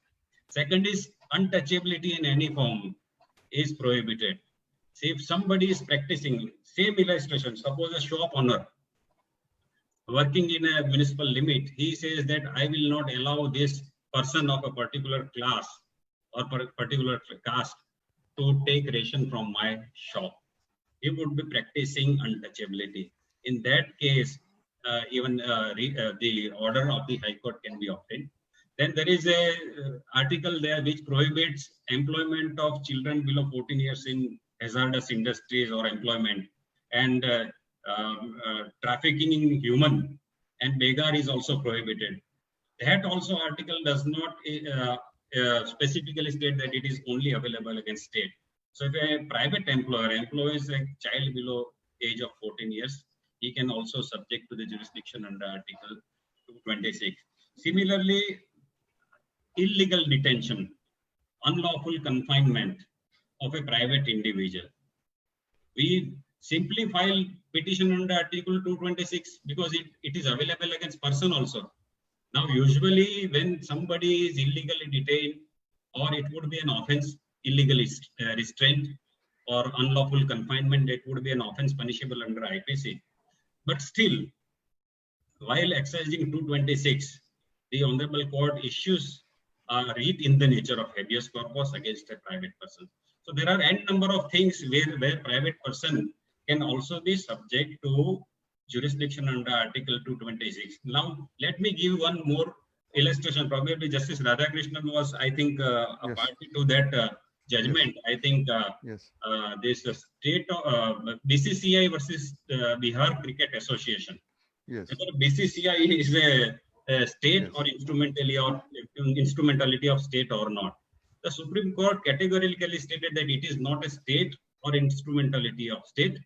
Second is untouchability in any form is prohibited. See, if somebody is practicing, same illustration, suppose a shop owner working in a municipal limit, he says that I will not allow this person of a particular class or particular caste to take ration from my shop. He would be practicing untouchability. In that case, even the order of the High Court can be obtained. Then there is a article there which prohibits employment of children below 14 years in hazardous industries or employment, and trafficking in human and beggar is also prohibited. That also article does not specifically state that it is only available against state. So if a private employer employs a child below age of 14 years, he can also subject to the jurisdiction under Article 226. Similarly, illegal detention, unlawful confinement of a private individual. We simply file petition under Article 226 because it is available against person also. Now, usually when somebody is illegally detained, or it would be an offense, illegal restraint or unlawful confinement, it would be an offense punishable under IPC. But still, while exercising 226, the Honorable Court issues a writ in the nature of habeas corpus against a private person. So there are n number of things where private person can also be subject to jurisdiction under Article 226. Now, let me give one more illustration. Probably Justice Radhakrishnan was, I think, a Yes. party to that judgment. I think Yes. this state BCCI versus Bihar Cricket Association. Yes. Whether BCCI is a state Yes. or instrumentality of state or not. The Supreme Court categorically stated that it is not a state or instrumentality of state.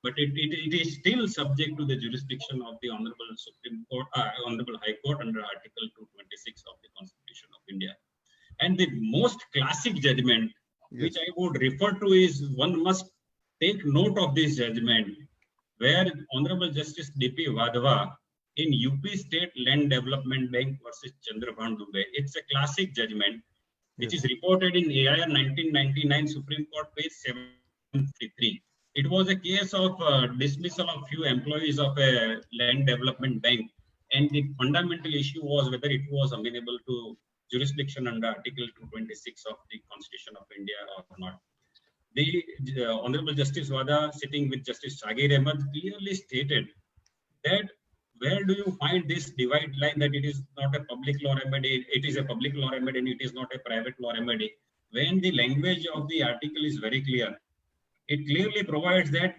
but it is still subject to the jurisdiction of the Honorable Supreme Court, Honorable High Court under Article 226 of the Constitution of India. And the most classic judgment, which I would refer to, is one must take note of this judgment, where Honorable Justice D.P. Vadhva in UP State Land Development Bank versus Chandrabhan Dubey. It's a classic judgment, which is reported in AIR 1999 Supreme Court page 753. It was a case of dismissal of few employees of a land development bank, and the fundamental issue was whether it was amenable to jurisdiction under Article 226 of the Constitution of India or not. The Honorable Justice Vadhva, sitting with Justice Shagir Ahmed, clearly stated that where do you find this divide line that it is not a public law remedy, it is a public law remedy, and it is not a private law remedy, when the language of the article is very clear. It clearly provides that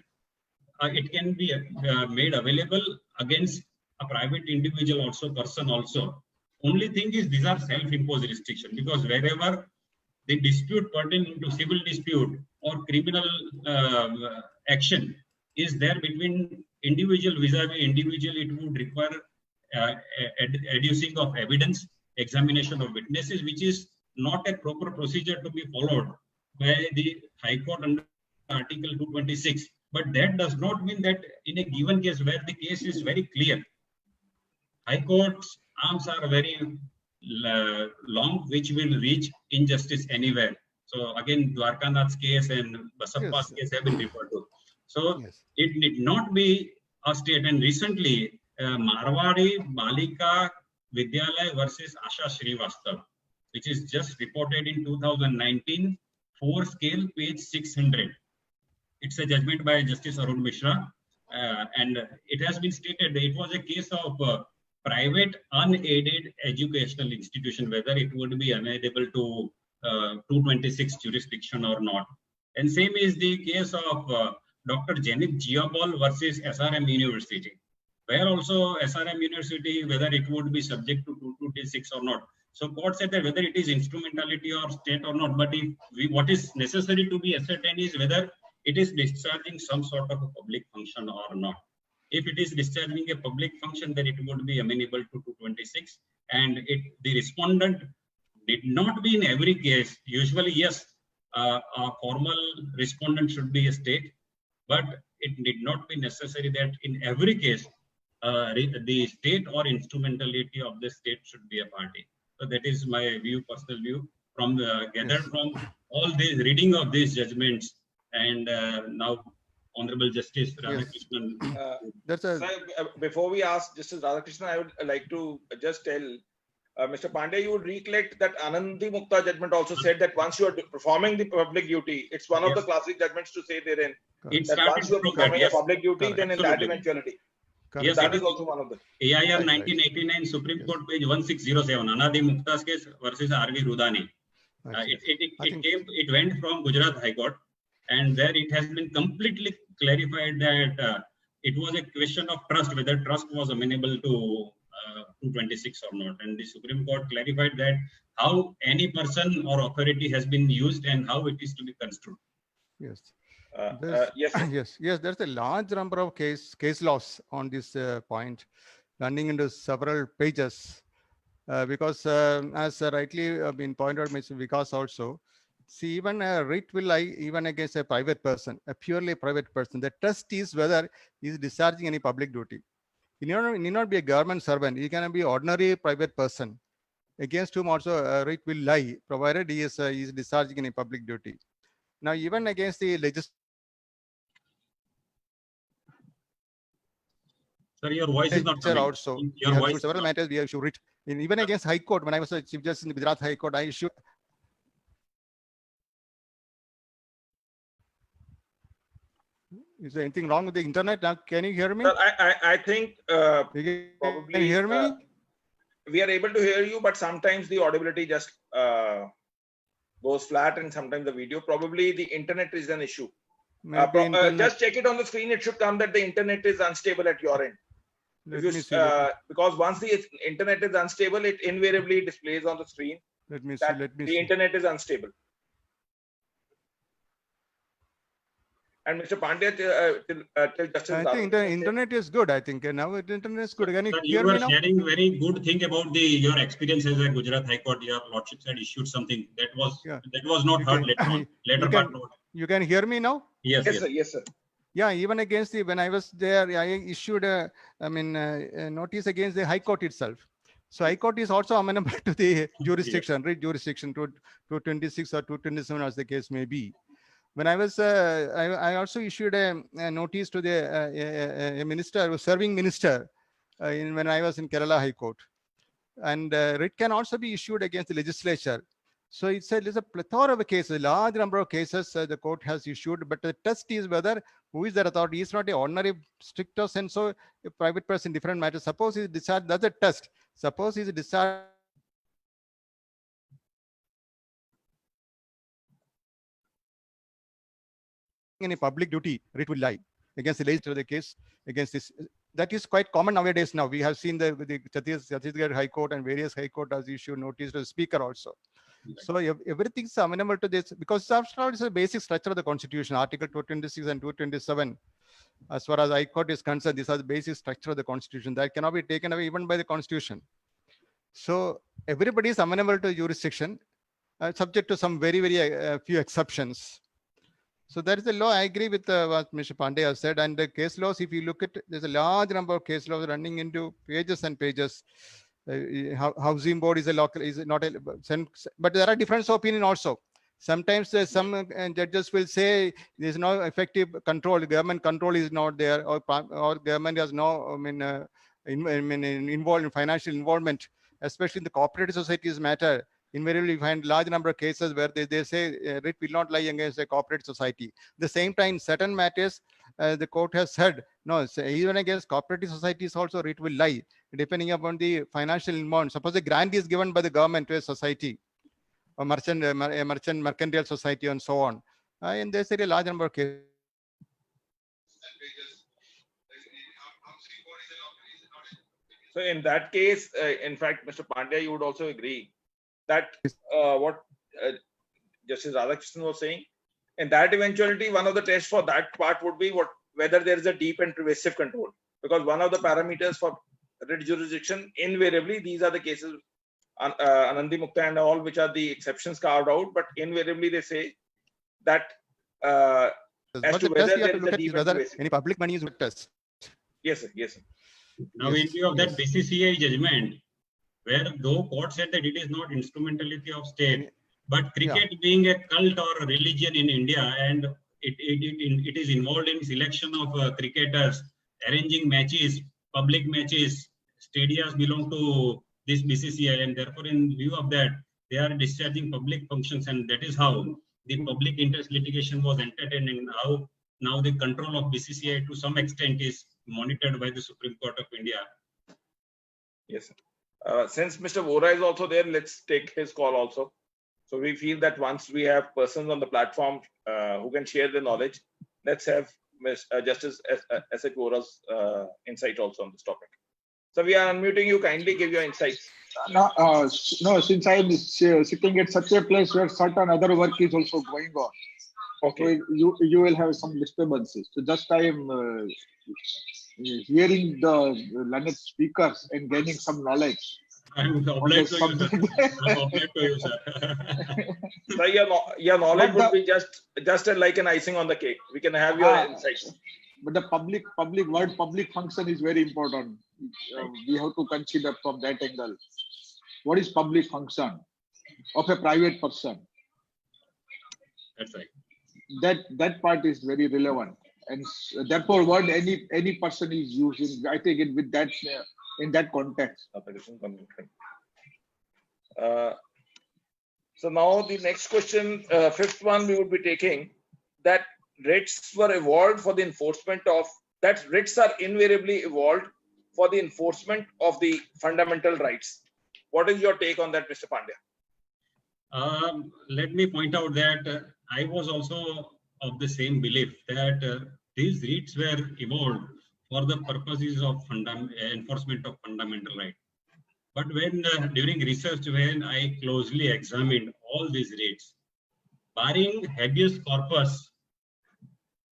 it can be made available against a private individual also, person also. Only thing is these are self-imposed restrictions, because wherever the dispute pertaining to civil dispute or criminal action is there between individual vis-a-vis individual, it would require adducing of evidence, examination of witnesses, which is not a proper procedure to be followed by the High Court under Article 226. But that does not mean that in a given case where the case is very clear, High Court's arms are very long, which will reach injustice anywhere. So again, Dwarkanath's case and Basappa's case have been referred to. So it need not be a state. And recently, Marwari Balika Vidyalaya versus Asha Srivastav, which is just reported in 2019, 4 scale, page 600. It's a judgment by Justice Arun Mishra. And it has been stated that it was a case of private unaided educational institution, whether it would be amenable to 226 jurisdiction or not. And same is the case of Dr. Janit Giabol versus SRM University, where also SRM University, whether it would be subject to 226 or not. So court said that whether it is instrumentality or state or not, but what is necessary to be ascertained is whether it is discharging some sort of a public function or not. If it is discharging a public function, then it would be amenable to 226. And the respondent did not be in every case. Usually, yes, a formal respondent should be a state, but it did not be necessary that in every case, the state or instrumentality of the state should be a party. So that is my view, personal view, from gathered from all the reading of these judgments. And now, Honorable Justice Radhakrishnan. Before we ask Justice Radhakrishnan, I would like to just tell Mr. Pandey, you would recollect that Anandi Mukta judgment also said that once you are performing the public duty, it's one of the classic judgments to say therein that once you are performing a public duty, then in that eventuality. Yes, that is also one of the. AIR 1989 Supreme Court page 1607, Anandi Mukta's case versus R.V. Rudani. It went from Gujarat High Court, and there it has been completely clarified that it was a question of trust, whether trust was amenable to 226 or not. And the Supreme Court clarified that how any person or authority has been used and how it is to be construed. Yes. Yes. There's a large number of case laws on this point, running into several pages, because as rightly been pointed out, Mr. Vikas also, see, even a writ will lie even against a private person, a purely private person. The test is whether he is discharging any public duty. He need not be a government servant. He can be ordinary private person against whom also a writ will lie, provided he is discharging any public duty. Now, even against the legislature. Sir, your voice is not coming. Also, your voice several matters we have issued writ. Even against High Court, when I was a Chief Justice in the Gujarat High Court, I issued. Is there anything wrong with the internet? Now, can you hear me? Sir, I think probably, can you hear me? We are able to hear you, but sometimes the audibility just goes flat, and sometimes the video. Probably the internet is an issue. Just check it on the screen. It should come that the internet is unstable at your end. Because once the internet is unstable, it invariably displays on the screen that the internet is unstable. And Mr. Pandya, till Justice I think the Radhakrishnan said- internet is good. I think now the internet is good. Can you Sir, hear you me were now? sharing very good thing about your experience as a Gujarat High Court. Your lordship had issued something that was Yeah. not heard Okay. later on. Later You part can- note. You can hear me now? Yes, Yes, yes. sir. Yes, sir. Yeah, even against the, when I was there, I issued a notice against the High Court itself. So High Court is also amenable to the jurisdiction, right? Jurisdiction to 226 or 227 as the case may be. When I was, I also issued a notice to the a minister, a serving minister, when I was in Kerala High Court. And writ can also be issued against the legislature. So it's a plethora of cases, a large number of cases the court has issued, but the test is whether who is that authority. It's not a ordinary stricto sensu a private person, different matter. Suppose he's discharged, that's a test. Suppose he's discharged any public duty, writ will lie against the legislature, the case against this. That is quite common nowadays now. We have seen the Chhattisgarh High Court and various High Court has issued notice to the speaker also. So everything is amenable to this because after all, it's a basic structure of the Constitution, Article 226 and 227. As far as High Court is concerned, these are the basic structure of the Constitution that cannot be taken away even by the Constitution. So everybody is amenable to jurisdiction, subject to some very, very few exceptions. So that is the law. I agree with what Mr. Pandey has said. And the case laws, if you look at, there's a large number of case laws running into pages and pages. Housing board is a local, is not a, but there are different opinion also. Sometimes some judges will say there is no effective control, government control is not there, or government has no, involved in financial involvement, especially in the cooperative societies matter. Invariably, you find large number of cases where they say writ will not lie against a cooperative society. At the same time, certain matters, the court has said, no, even against cooperative societies also writ will lie, depending upon the financial involvement. Suppose a grant is given by the government to a society, a mercantile society and so on. And there's a large number of cases. So in that case, in fact, Mr. Pandya, you would also agree that what Justice Radhakrishnan was saying, in that eventuality, one of the tests for that part would be whether there is a deep and pervasive control. Because one of the parameters for writ jurisdiction, invariably, these are the cases, Anandi Mukta and all, which are the exceptions carved out, but invariably they say that as to whether there is a deep and pervasive. Any public money is with test. Yes, sir. Yes, sir. Now, in view of that BCCI judgment, where though court said that it is not instrumentality of state, but cricket being a cult or a religion in India, and it is involved in selection of cricketers, arranging matches, public matches, stadiums belong to this BCCI, and therefore in view of that, they are discharging public functions, and that is how the public interest litigation was entertained, and how now the control of BCCI to some extent is monitored by the Supreme Court of India. Yes, sir. Since Mr. Vora is also there, let's take his call also. So we feel that once we have persons on the platform who can share the knowledge, let's have Justice S.H. Vora's insight also on this topic. So we are unmuting you. Kindly give your insights. No, since I am sitting at such a place where certain other work is also going on, Okay. so you will have some disturbances. So just I am hearing the learned speakers and gaining some knowledge. I'm obliged to you, sir. I'm obliged to you, sir. So your knowledge would be just like an icing on the cake. We can have your insights. But the public function is very important. We have to consider from that angle. What is public function of a private person? That's right. That part is very relevant, and therefore, what any person is using, I think it with that in that context. So now the next question, fifth one, we would be taking that writs were evolved for the enforcement of that writs are invariably evolved for the enforcement of the fundamental rights. What is your take on that, Mr. Pandya? Let me point out that I was also of the same belief that these writs were evolved for the purposes of enforcement of fundamental right. But when during research, when I closely examined all these writs, barring habeas corpus,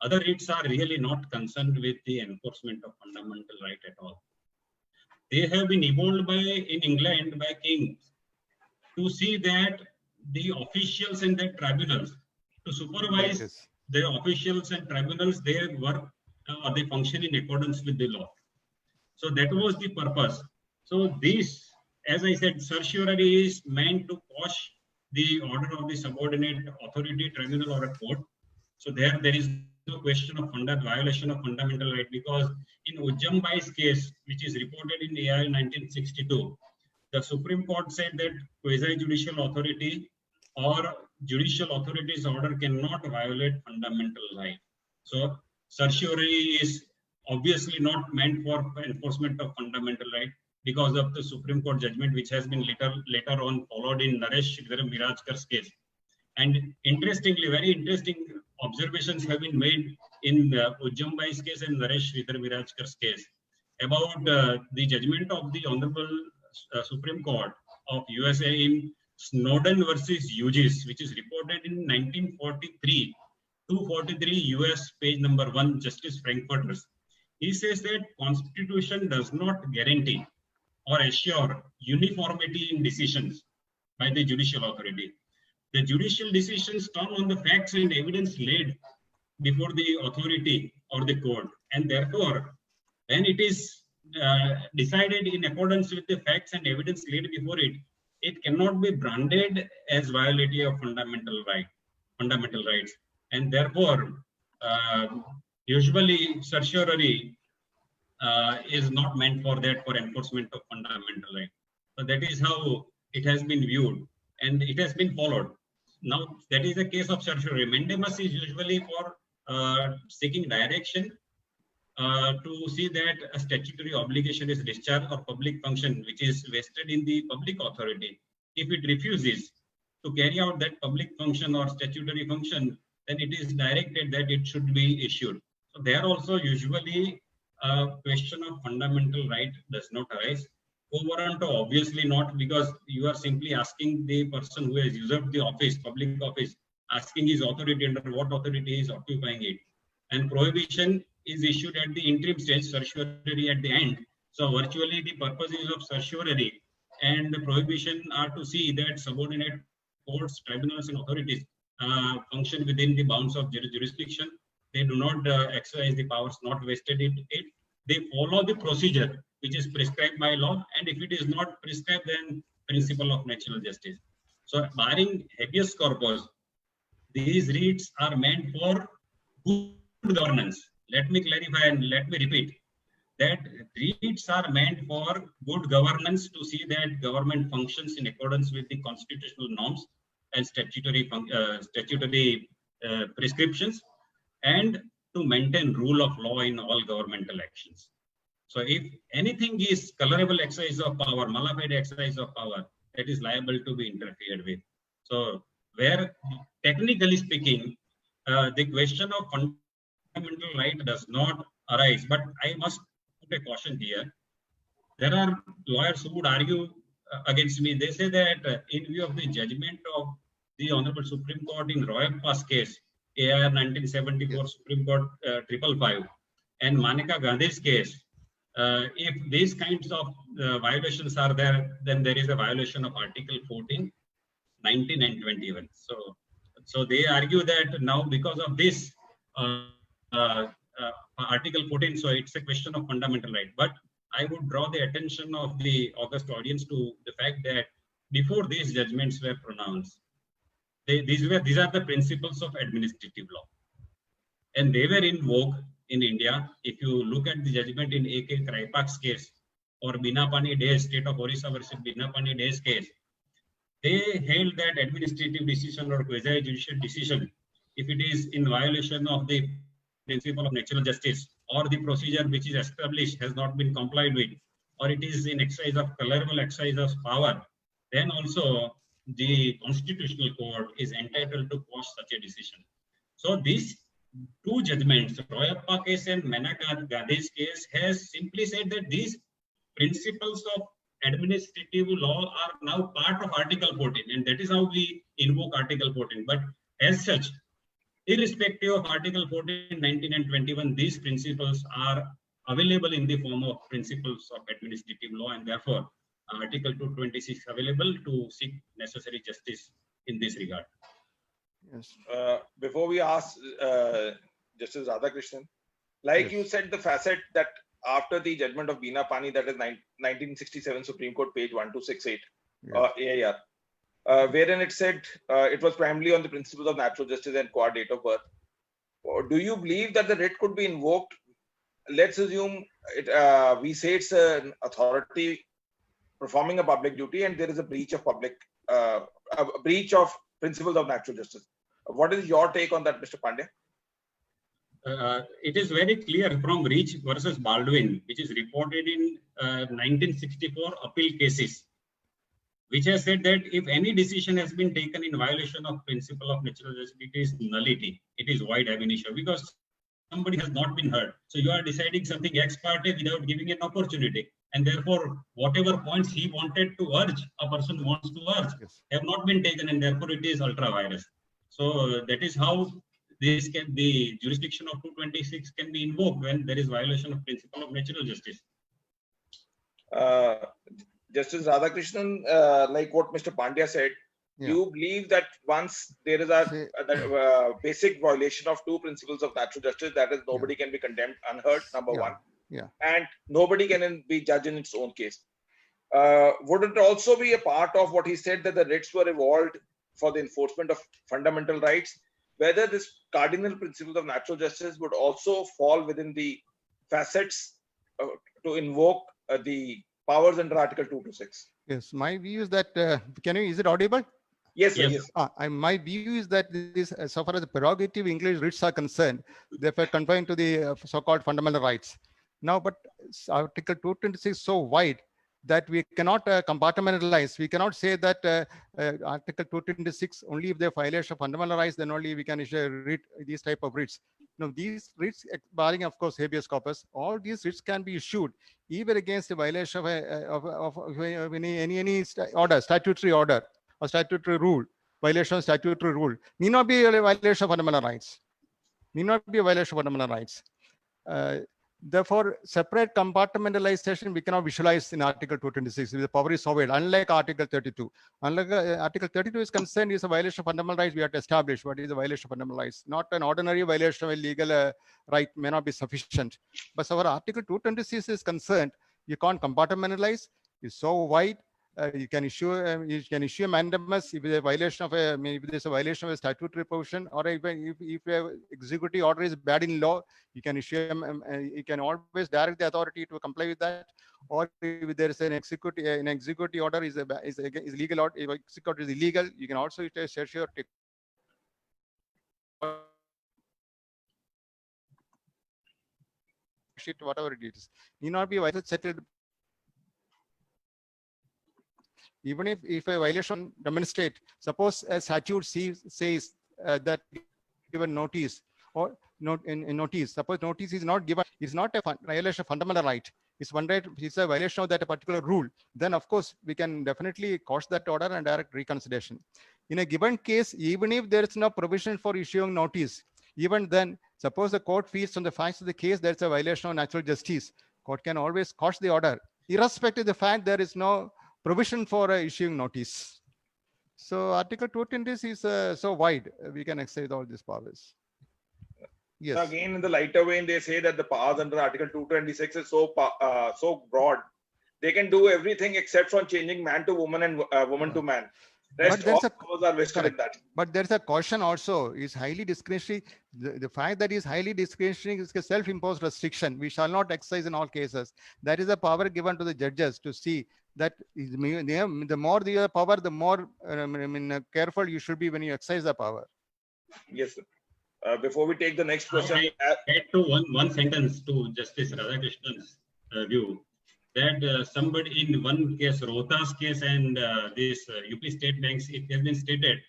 Other writs are really not concerned with the enforcement of fundamental right at all. They have been evolved in England by kings to see that the officials and their tribunals, to supervise Yes. the officials and tribunals, their work or they function in accordance with the law. So that was the purpose. So this, as I said, certiorari is meant to quash the order of the subordinate authority, tribunal, or a court. So there is no question of violation of fundamental right, because in Ujjambai's case, which is reported in AI 1962, the Supreme Court said that quasi-judicial authority or judicial authority's order cannot violate fundamental right. So certiorari is obviously not meant for enforcement of fundamental right because of the Supreme Court judgment, which has been later on followed in Naresh Mirajkar's case. And interestingly, very interesting observations have been made in Ujjambai's case and Naresh Mirajkar's case about the judgment of the Honorable Supreme Court of USA in Snowden versus Hughes, which is reported in 1943, 243 US page number 1, Justice Frankfurter. He says that Constitution does not guarantee or assure uniformity in decisions by the judicial authority. The judicial decisions turn on the facts and evidence laid before the authority or the court, and therefore, when it is decided in accordance with the facts and evidence laid before it, it cannot be branded as violative of fundamental rights, and therefore, usually certiorari is not meant for that, for enforcement of fundamental right. So that is how it has been viewed, and it has been followed. Now that is the case of certiorari. Mandamus is usually for seeking direction to see that a statutory obligation is discharged or public function which is vested in the public authority. If it refuses to carry out that public function or statutory function, then it is directed that it should be issued. So there also usually a question of fundamental right does not arise. Overanto, obviously not, because you are simply asking the person who has usurped the office, public office, asking his authority under what authority he is occupying it. And prohibition is issued at the interim stage, certiorari at the end. So virtually the purposes of certiorari and the prohibition are to see that subordinate courts, tribunals, and authorities function within the bounds of jurisdiction. They do not exercise the powers not vested in it. They follow the procedure which is prescribed by law, and if it is not prescribed, then principle of natural justice. So barring habeas corpus, these writs are meant for good governance. Let me clarify and let me repeat that writs are meant for good governance, to see that government functions in accordance with the constitutional norms and statutory prescriptions, and to maintain rule of law in all governmental actions. So if anything is colorable exercise of power, mala fide exercise of power, that is liable to be interfered with. So where technically speaking, the question of fundamental right does not arise, but I must put a caution here. There are lawyers who would argue against me. They say that in view of the judgment of the Honorable Supreme Court in Royappa's case, AIR 1974 Supreme Court 555, and Maneka Gandhi's case, if these kinds of violations are there, then there is a violation of Article 14, 19, and 21. So they argue that now because of this Article 14, so it's a question of fundamental right. But I would draw the attention of the august audience to the fact that before these judgments were pronounced, these are the principles of administrative law, and they were in vogue in India. If you look at the judgment in A.K. Kraipak's case or Binapani Days, State of Orissa versus Binapani Days case, they held that administrative decision or quasi-judicial decision, if it is in violation of the principle of natural justice, or the procedure which is established has not been complied with, or it is in exercise of colorable exercise of power, then also the Constitutional Court is entitled to quash such a decision. So these two judgments, Royappa case and Maneka Gandhi's case, has simply said that these principles of administrative law are now part of Article 14, and that is how we invoke Article 14. But as such, irrespective of Article 14, 19, and 21, these principles are available in the form of principles of administrative law, and therefore Article 226 available to seek necessary justice in this regard. Yes. Before we ask Justice Radhakrishnan, like Yes. you said, the facet that after the judgment of Bina Pani, that is 1967 Supreme Court, page 1268, Yes. AIR, wherein it said it was primarily on the principles of natural justice and qua date of birth. Do you believe that the writ could be invoked? Let's assume we say it's an authority performing a public duty and there is a breach of a breach of principles of natural justice. What is your take on that, Mr. Pandya? It is very clear from Reach versus Baldwin, which is reported in 1964 appeal cases, which has said that if any decision has been taken in violation of principle of natural justice, it is nullity. It is void ab initio, because somebody has not been heard. So you are deciding something ex parte without giving an opportunity. And therefore, whatever points he wanted to urge, a person wants to urge, Yes. have not been taken, and therefore it is ultra virus. So that is how the jurisdiction of 226 can be invoked when there is violation of principle of natural justice. Justice Radhakrishnan, like what Mr. Pandya said, Yeah. you believe that once there is a basic violation of two principles of natural justice, that is, nobody can be condemned unheard, number Yeah. one, Yeah. and nobody can be judged in its own case. Would it also be a part of what he said that the writs were evolved for the enforcement of fundamental rights? Whether this cardinal principles of natural justice would also fall within the facets to invoke the powers under Article 226? Yes. My view is that, is it audible? Yes, sir, Yes. yes. My view is that this, so far as the prerogative English writs are concerned, they are confined to the so-called fundamental rights. Now, but Article 226 is so wide that we cannot compartmentalize. We cannot say that Article 226, only if they violation of fundamental rights, then only we can issue these type of writs. No, these writs, barring of course habeas corpus, all these writs can be issued even against the violation of any order, statutory order or statutory rule. Violation of statutory rule need not be a violation of fundamental rights. Need not be a violation of fundamental rights. Therefore, separate compartmentalization we cannot visualize in Article 226. The power is so wide, unlike Article 32. Unlike Article 32 is concerned, is a violation of fundamental rights. We have to establish what is a violation of fundamental rights. Not an ordinary violation of a legal right may not be sufficient. But so our Article 226 is concerned, you can't compartmentalize. It's so wide. You can issue a mandamus if there's a violation of if there's a violation of a statutory provision, or even if a executive order is bad in law, you can issue you can always direct the authority to comply with that. Or if there is an executive order is legal, or if executive order is illegal, you can also search your whatever it is. Need not be settled. Even if a violation demonstrate, suppose a statute says that given notice or notice, suppose notice is not given, it's not a violation of fundamental right. It's one right, it's a violation of that particular rule. Then of course we can definitely quash that order and direct reconsideration. In a given case, even if there is no provision for issuing notice, even then, suppose the court feels on the facts of the case there's a violation of natural justice, court can always quash the order, irrespective of the fact there is no provision for issuing notice. So Article 220 is so wide, we can exercise all these powers. Yes. So again, in the lighter vein, they say that the powers under Article 226 is so broad. They can do everything except from changing man to woman and woman to man. Rest all powers are vested in that. But there's a caution also, is highly discretionary. The fact that is highly discretionary is a self-imposed restriction. We shall not exercise in all cases. That is a power given to the judges to see that the more the power, the more careful you should be when you exercise the power. Yes, sir. Before we take the next question, I add to one sentence to Justice Radhakrishnan's view, that somebody in one case, Rohtas case and this UP State Banks, it has been stated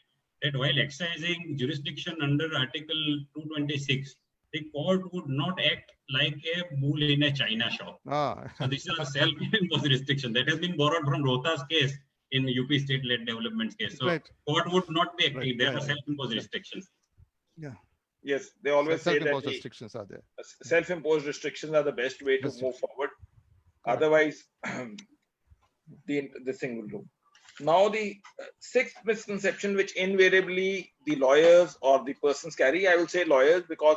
that while exercising jurisdiction under Article 226, the court would not act like a bull in a china shop. So this is a self-imposed restriction that has been borrowed from Rohtas case in UP State-led development case. So court would not be acting. There are self-imposed restrictions. Yeah. Yes, they always say that Self-imposed the restrictions are there. self-imposed restrictions are the best way to Best- move forward. Correct. Otherwise, the thing will do. Now, the sixth misconception, which invariably the lawyers or the persons carry, I will say lawyers, because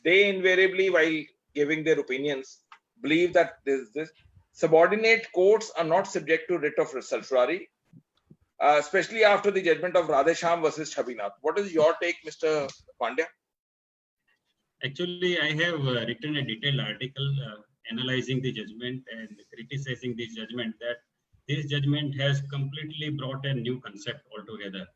they invariably, while giving their opinions, believe that this subordinate courts are not subject to writ of certiorari, especially after the judgment of Radhesham versus Chabinath. What is your take, Mr. Pandya? Actually, I have written a detailed article analyzing the judgment and criticizing this judgment, that this judgment has completely brought a new concept altogether.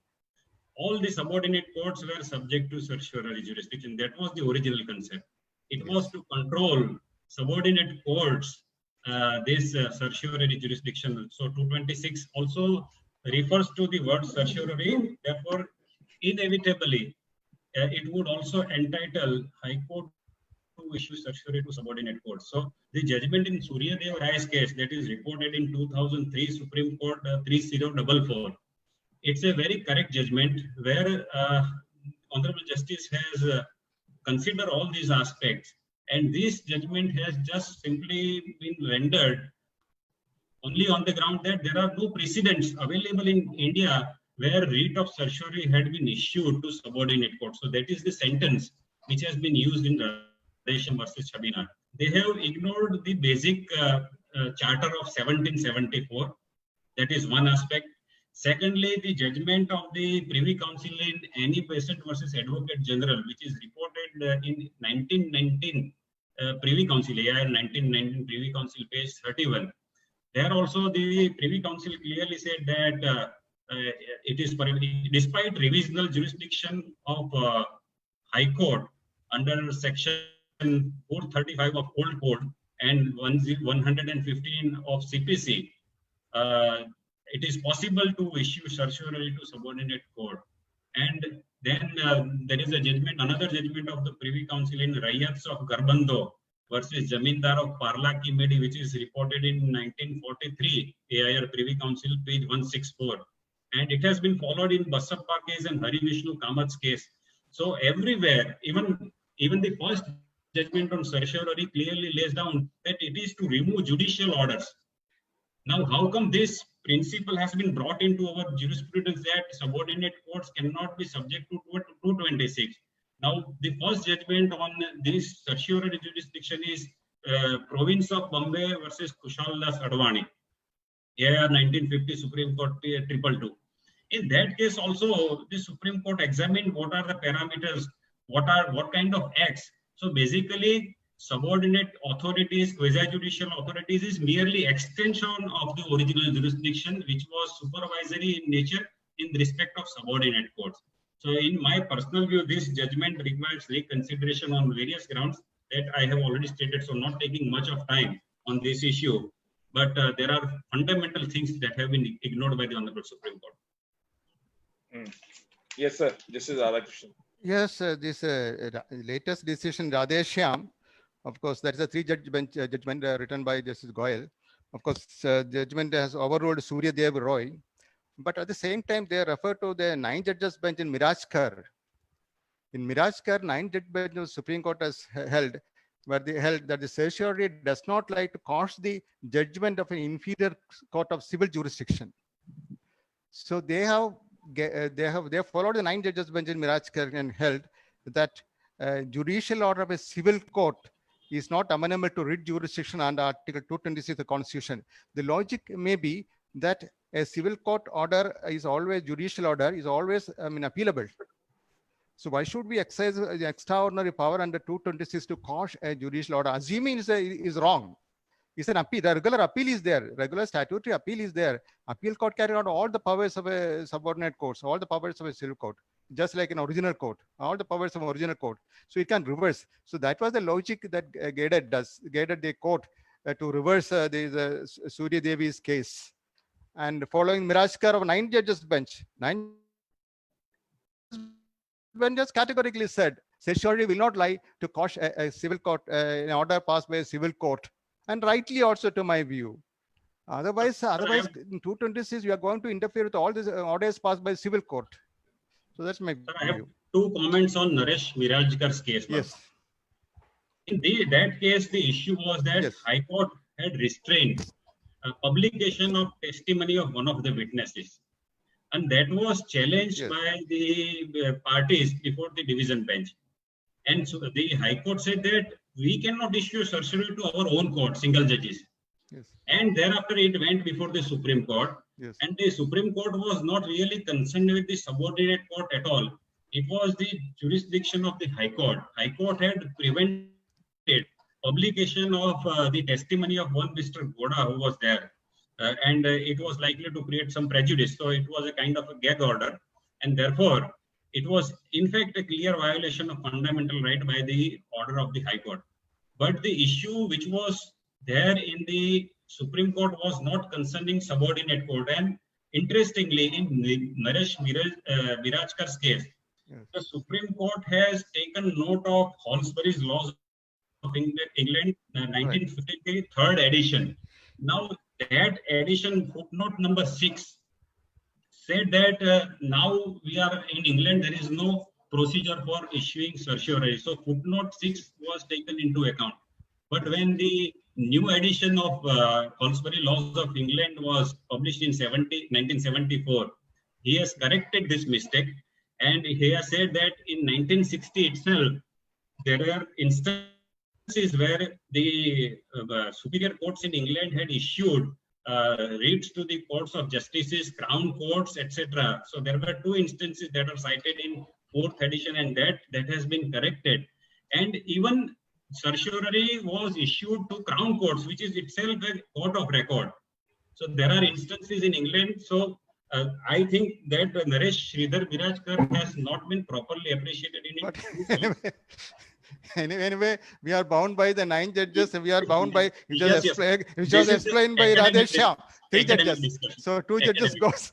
All the subordinate courts were subject to certiorari jurisdiction. That was the original concept. It was to control subordinate courts, this certiorari jurisdiction. So 226 also refers to the word certiorari. Therefore, inevitably, it would also entitle High Court to issue certiorari to subordinate courts. So the judgment in Surya Dev Rai's case, that is reported in 2003 Supreme Court 3044. It's a very correct judgment where Honorable Justice has considered all these aspects, and this judgment has just simply been rendered only on the ground that there are no precedents available in India where writ of certiorari had been issued to subordinate courts. So that is the sentence which has been used in Radhesham versus Chabinath. They have ignored the basic charter of 1774. That is one aspect. Secondly, the judgment of the Privy Council in Annie Besant versus Advocate General, which is reported in 1919 Privy Council, AIR 1919 Privy Council, page 31. There also the Privy Council clearly said that it is despite revisional jurisdiction of High Court under section 435 of Old Code and 115 of CPC, it is possible to issue certiorari to subordinate court. And then there is a judgment, another judgment of the Privy Council in Rayats of Garbando versus Jamindar of Parla Ki Medi, which is reported in 1943 AIR Privy Council, page 164. And it has been followed in Basappa case and Hari Vishnu Kamat's case. So everywhere, even the first judgment on certiorari clearly lays down that it is to remove judicial orders. Now, how come this principle has been brought into our jurisprudence that subordinate courts cannot be subject to 226? Now, the first judgment on this certiorari jurisdiction is Province of Bombay versus Kushal Das Advani, AIR 1950 Supreme Court 222. In that case, also the Supreme Court examined what are the parameters, what kind of acts. So basically, subordinate authorities, quasi-judicial authorities is merely extension of the original jurisdiction, which was supervisory in nature in respect of subordinate courts. So in my personal view, this judgment requires reconsideration on various grounds that I have already stated, so not taking much of time on this issue. But there are fundamental things that have been ignored by the Honorable Supreme Court. Yes, sir. This is Radhakrishnan. Yes, this latest decision, Radheshyam, of course, that is a three-judge judgment written by Justice Goyal. Of course, judgment has overruled Surya Dev Roy, but at the same time, they refer to the 9 judges bench in Mirajkar. In Mirajkar, 9-judge bench of Supreme Court has held, where they held that the certiorari does not like to quash the judgment of an inferior court of civil jurisdiction. So they have followed the 9 judges bench in Mirajkar and held that judicial order of a civil court is not amenable to writ jurisdiction under Article 226 of the Constitution. The logic may be that a civil court order is always judicial order is always appealable. So why should we exercise the extraordinary power under 226 to quash a judicial order? Assuming is wrong. It's an appeal. The regular appeal is there. Regular statutory appeal is there. Appeal court carry out all the powers of a subordinate court, all the powers of a civil court, just like an original court, all the powers of an original court. So it can reverse. So that was the logic that guided the court to reverse the Surya Devi's case. And following Mirajkar of 9 judges bench, 9 just categorically said, certiorari will not lie to quash a civil court, an order passed by a civil court. And rightly also to my view. Otherwise, in 226, you are going to interfere with all these orders passed by civil court. So that's my view. two comments on Naresh Mirajkar's case. Yes. In that case, the issue was that Yes. High Court had restrained publication of testimony of one of the witnesses. And that was challenged Yes. by the parties before the division bench. And so the High Court said that we cannot issue certiorari to our own court, single judges. Yes. And thereafter it went before the Supreme Court. Yes. And the Supreme Court was not really concerned with the subordinate court at all. It was the jurisdiction of the High Court. High Court had prevented publication of the testimony of one Mr. Goda who was there. And it was likely to create some prejudice. So it was a kind of a gag order. And therefore, it was in fact a clear violation of fundamental right by the order of the High Court. But the issue which was there in the Supreme Court was not concerning subordinate court. And interestingly, in Naresh Mirajkar's case, Yes. the Supreme Court has taken note of Halsbury's Laws of England, 1953, third edition. Now, that edition, footnote number 6, said that now we are in England, there is no procedure for issuing certiorari. So footnote 6 was taken into account. But when the new edition of Halsbury Laws of England was published in 1974, he has corrected this mistake. And he has said that in 1960 itself, there are instances where the superior courts in England had issued writs to the courts of justices, crown courts, etc. So there were 2 instances that are cited in 4th edition, and that has been corrected. And even certiorari was issued to crown courts, which is itself a court of record. So there are instances in England. So I think that Naresh Sridhar Mirajkar has not been properly appreciated in But it. anyway, we are bound by the 9 judges. We are bound by, which was Yes, yes. explained, which This was is explained by academic Rajesh Shah. 3 academic judges. discussion. So 2 judges Academic. goes.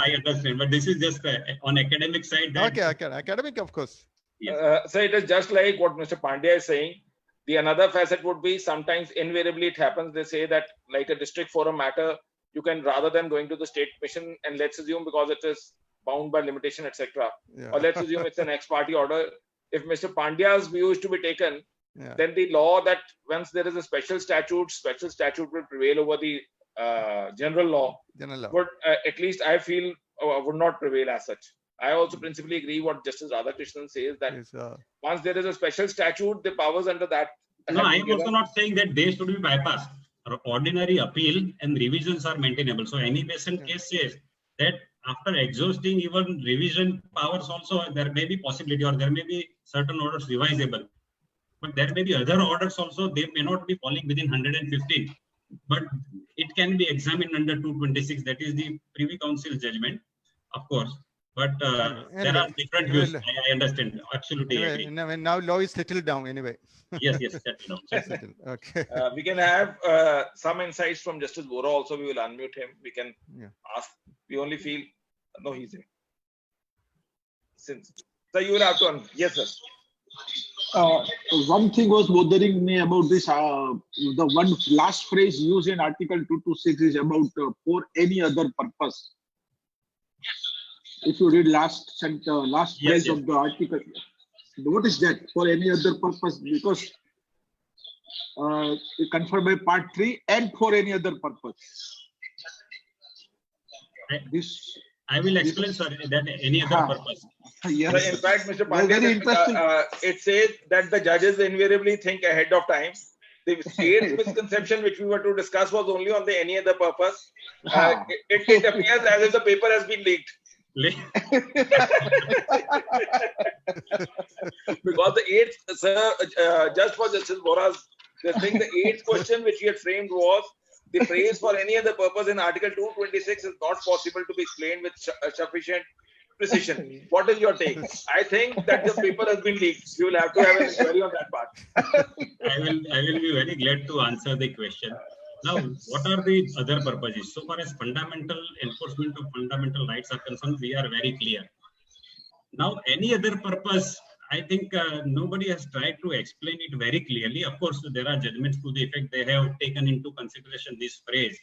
I understand, but this is just on academic side. That, Okay, academic, of course. So it is just like what Mr. Pandya is saying. The another facet would be sometimes invariably it happens. They say that like a district forum matter, you can rather than going to the state commission, and let's assume because it is bound by limitation, etc. Yeah. Or let's assume it's an ex parte order. If Mr. Pandya's view is to be taken, Yeah. then the law that once there is a special statute will prevail over the general law. General law. Would at least I feel would not prevail as such. I also principally agree what Justice Radhakrishnan says that Yes, once there is a special statute, the powers under that. no, have I been am also given. not saying that they should be bypassed. Ordinary appeal and revisions are maintainable. So any recent Yeah. case says that after exhausting even revision powers also, there may be possibility or there may be certain orders revisable. But there may be other orders also, they may not be falling within 115. But it can be examined under 226. That is the Privy Council's judgment, of course. But there Anyway, are different views. well, I understand. Absolutely anyway, agree. now law is settled down anyway. Yes, yes, settled down. Settled. Okay. We can have some insights from Justice Bora also. We will unmute him. We can Yeah. ask. We only feel no, he's there. Since so you will have to yes, sir. One thing was bothering me about this. The one last phrase used in Article 226 is about for any other purpose. If you read last Yes, phrase yes. of the article, what is that? For any other purpose? Because confirmed by Part 3 and for any other purpose. This I will explain, sir, that any other Ha. purpose. yes. So in fact, Mr. Very Pandya, interesting. it says that the judges invariably think ahead of time. The state's misconception, which we were to discuss, was only on the any other purpose. It appears as if the paper has been leaked. Because the eighth, sir, just for Justice Bora's, the 8th question which he had framed was the phrase for any other purpose in Article 226 is not possible to be explained with sufficient precision. What is your take? I think that the paper has been leaked. You will have to have an inquiry on that part. I will be very glad to answer the question. Now, what are the other purposes? So far as fundamental enforcement of fundamental rights are concerned, we are very clear. Now, any other purpose, I think nobody has tried to explain it very clearly. Of course, there are judgments to the effect they have taken into consideration this phrase.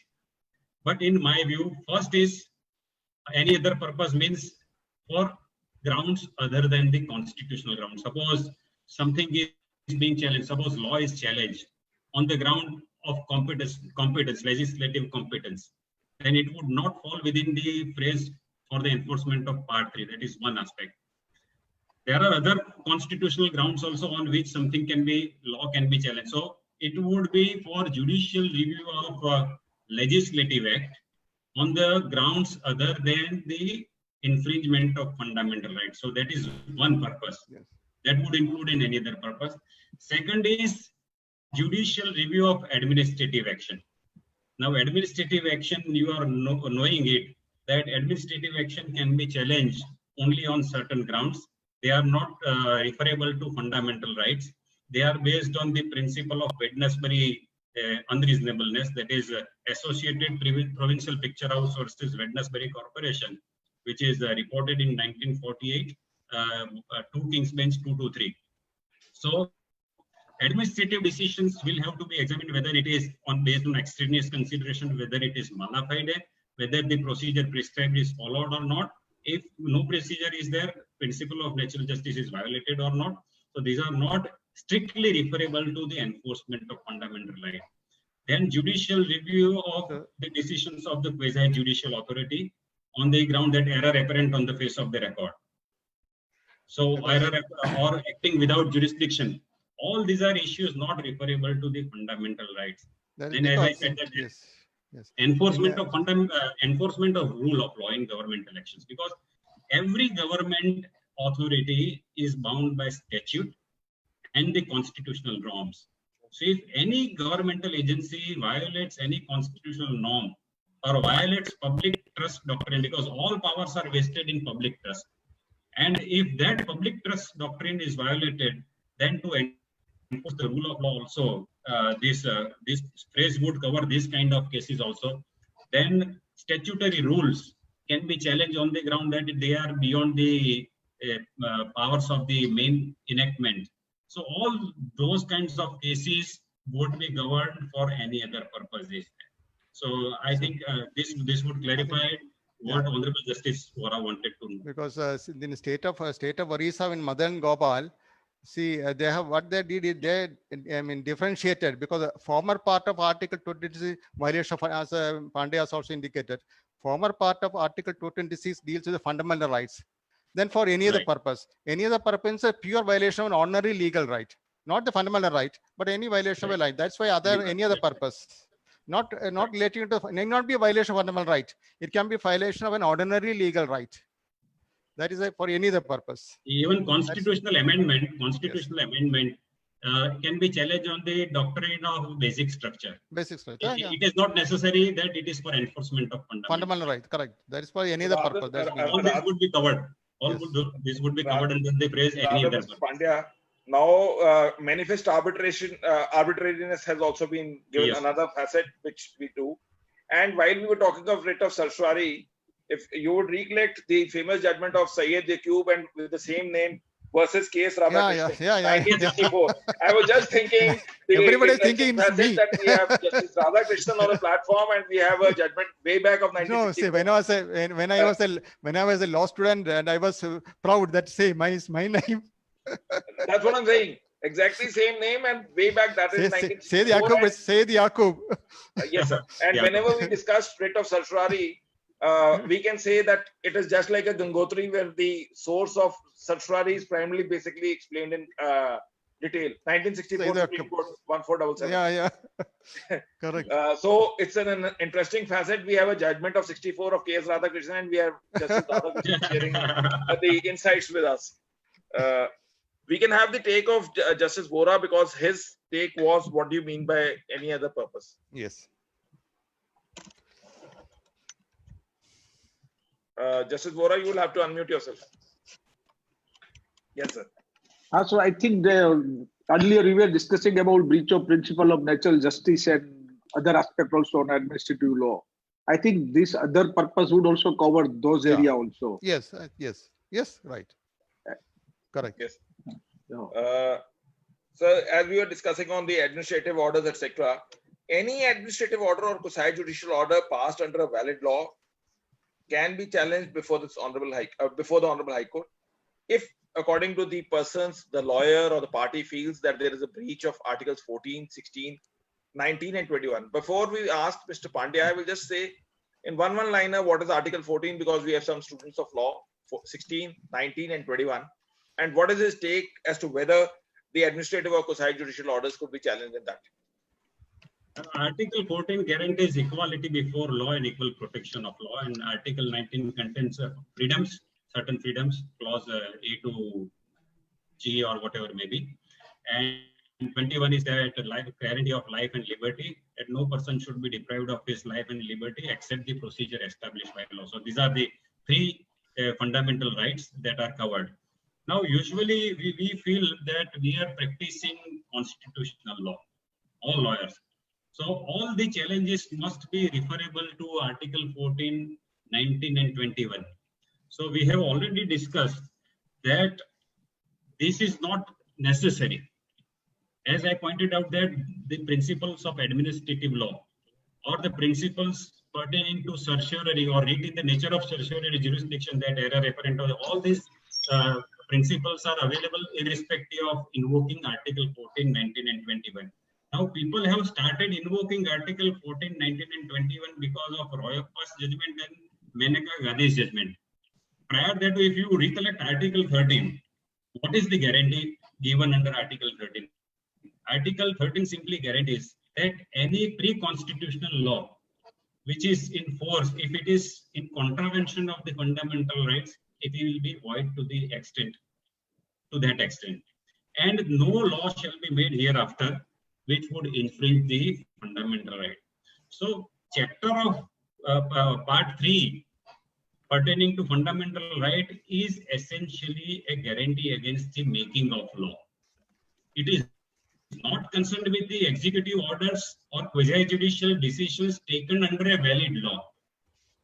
But in my view, first is any other purpose means for grounds other than the constitutional grounds. Suppose something is being challenged, suppose law is challenged on the ground of competence, legislative competence, then it would not fall within the phrase for the enforcement of Part 3. That is one aspect. There are other constitutional grounds also on which something law can be challenged. So it would be for judicial review of legislative act on the grounds other than the infringement of fundamental rights. So that is one purpose. Yes. That would include in any other purpose. Second is judicial review of administrative action. Now, administrative action, you are knowing it, that administrative action can be challenged only on certain grounds. They are not referable to fundamental rights. They are based on the principle of Wednesbury unreasonableness, that is Associated Provincial Picture House versus Wednesbury Corporation, which is reported in 1948, 2 King's Bench 223. So administrative decisions will have to be examined whether it is based on extraneous consideration, whether it is bona fide, whether the procedure prescribed is followed or not. If no procedure is there, principle of natural justice is violated or not. So these are not strictly referable to the enforcement of fundamental right. Then judicial review of the decisions of the quasi-judicial authority on the ground that error apparent on the face of the record. So error or acting without jurisdiction. All these are issues not referable to the fundamental rights. Then, as I said, that yes. enforcement of enforcement of rule of law in government elections, because every government authority is bound by statute and the constitutional norms. So if any governmental agency violates any constitutional norm or violates public trust doctrine, because all powers are vested in public trust, and if that public trust doctrine is violated, then to enforce the rule of law also, this phrase would cover this kind of cases also. Then statutory rules can be challenged on the ground that they are beyond the powers of the main enactment. So all those kinds of cases would be governed for any other purposes. So I think this would clarify what Honorable Justice Vora wanted to know. Because in the state of Orissa in Madan Gopal, see, they have what they did is they differentiated, because the former part of Article 226 violation of, as Pandey has also indicated, former part of Article 226 deals with the fundamental rights. Then for any other purpose is a pure violation of an ordinary legal right, not the fundamental right, but any violation of a right. That's why any other purpose, not relating to, it may not be a violation of fundamental right. It can be a violation of an ordinary legal right. That is for any other purpose. Even constitutional amendment can be challenged on the doctrine of basic structure. Basic structure. It is not necessary that it is for enforcement of fundamental right. Correct. That is for any other purpose. All this would be covered. This would be covered under the phrase any other purpose. Pandya, now manifest arbitrariness has also been given another facet which we do. And while we were talking of writ of certiorari, if you would recollect the famous judgment of Syed Yaqub and with the same name versus K.S. Radhakrishnan, 1964. I was just thinking, everybody is thinking that we have Justice Radhakrishnan on a platform and we have a judgment way back of 1964. No, see, when I was a law student, and I was proud that say my name. That's what I'm saying. Exactly same name, and way back that is 1964. Say the Yaqub. Yes, sir. And whenever we discuss writ of certiorari, we can say that it is just like a Gangotri, where the source of certiorari is primarily basically explained in detail. 1964 Supreme Court 1477. Yeah. Correct. So it's an interesting facet. We have a judgment of 64 of K.S. Radhakrishnan, and we have Justice Radhakrishnan sharing the insights with us. We can have the take of Justice Vora, because his take was, what do you mean by any other purpose? Yes. Justice Vora, you will have to unmute yourself. Yes, sir. So I think earlier we were discussing about breach of principle of natural justice and other aspect also on administrative law. I think this other purpose would also cover those area also. Yes, right. Correct. Yes. So as we were discussing on the administrative orders, etc., any administrative order or quasi-judicial order passed under a valid law can be challenged before this before the Honorable High Court. if according to the persons, the lawyer or the party feels that there is a breach of Articles 14, 16, 19 and 21. Before we ask Mr. Pandya, I will just say in one liner what is Article 14, because we have some students of law, 16, 19 and 21. And what is his take as to whether the administrative or quasi-judicial orders could be challenged in that? Article 14 guarantees equality before law and equal protection of law, and Article 19 contains freedoms, certain freedoms, clause A to G or whatever may be. And 21 is that guarantee of life and liberty, that no person should be deprived of his life and liberty except the procedure established by law. So these are the three fundamental rights that are covered. Now, usually we feel that we are practicing constitutional law, all lawyers. So all the challenges must be referable to Article 14, 19 and 21. So we have already discussed that this is not necessary. As I pointed out that the principles of administrative law or the principles pertaining to certiorari or read in the nature of certiorari jurisdiction, that era referent, all these principles are available irrespective of invoking Article 14, 19 and 21. Now people have started invoking Article 14, 19 and 21 because of Royappa's judgment and Maneka Gandhi's judgment. Prior that, if you recollect Article 13, what is the guarantee given under Article 13? Article 13 simply guarantees that any pre-constitutional law which is in force, if it is in contravention of the fundamental rights, it will be void to that extent. And no law shall be made hereafter which would infringe the fundamental right. So chapter of part 3 pertaining to fundamental right is essentially a guarantee against the making of law. It is not concerned with the executive orders or quasi-judicial decisions taken under a valid law.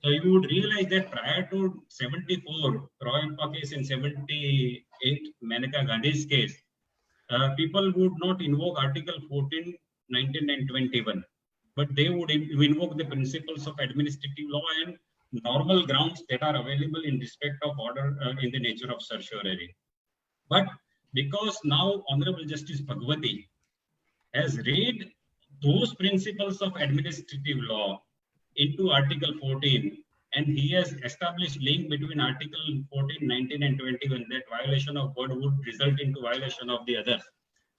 So you would realize that prior to 74, Royappa case, in 78, Maneka Gandhi's case, people would not invoke Article 14, 19 and 21, but they would invoke the principles of administrative law and normal grounds that are available in respect of order in the nature of certiorari. But because now Honorable Justice Bhagwati has read those principles of administrative law into Article 14, and he has established link between Article 14, 19 and 21, that violation of one would result into violation of the other.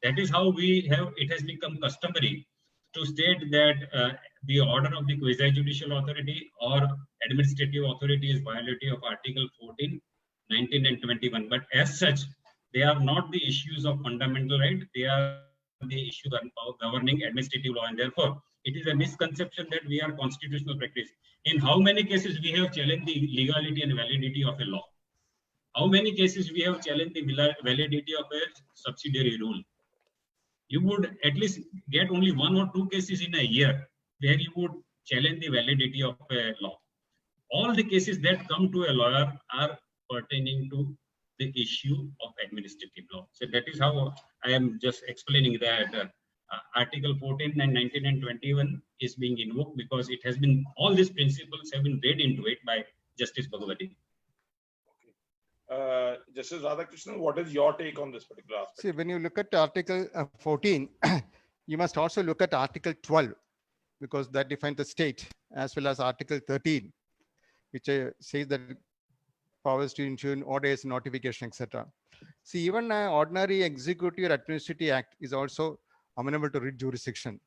That is how it has become customary to state that the order of the quasi-judicial authority or administrative authority is violative of Article 14, 19 and 21. But as such, they are not the issues of fundamental right, they are the issue governing administrative law, and therefore it is a misconception that we are constitutional practice. In how many cases we have challenged the legality and validity of a law? How many cases we have challenged the validity of a subsidiary rule? You would at least get only 1 or 2 cases in a year where you would challenge the validity of a law. All the cases that come to a lawyer are pertaining to the issue of administrative law. So that is how I am just explaining that Article 14 and 19 and 21 is being invoked because it has been, all these principles have been read into it by Justice Bhagwati. Justice Radhakrishnan, what is your take on this particular aspect? See, when you look at Article 14, you must also look at Article 12, because that defines the state, as well as Article 13, which says that powers to issue orders, notification, etc. See, even an ordinary executive or administrative act is also amenable to writ jurisdiction,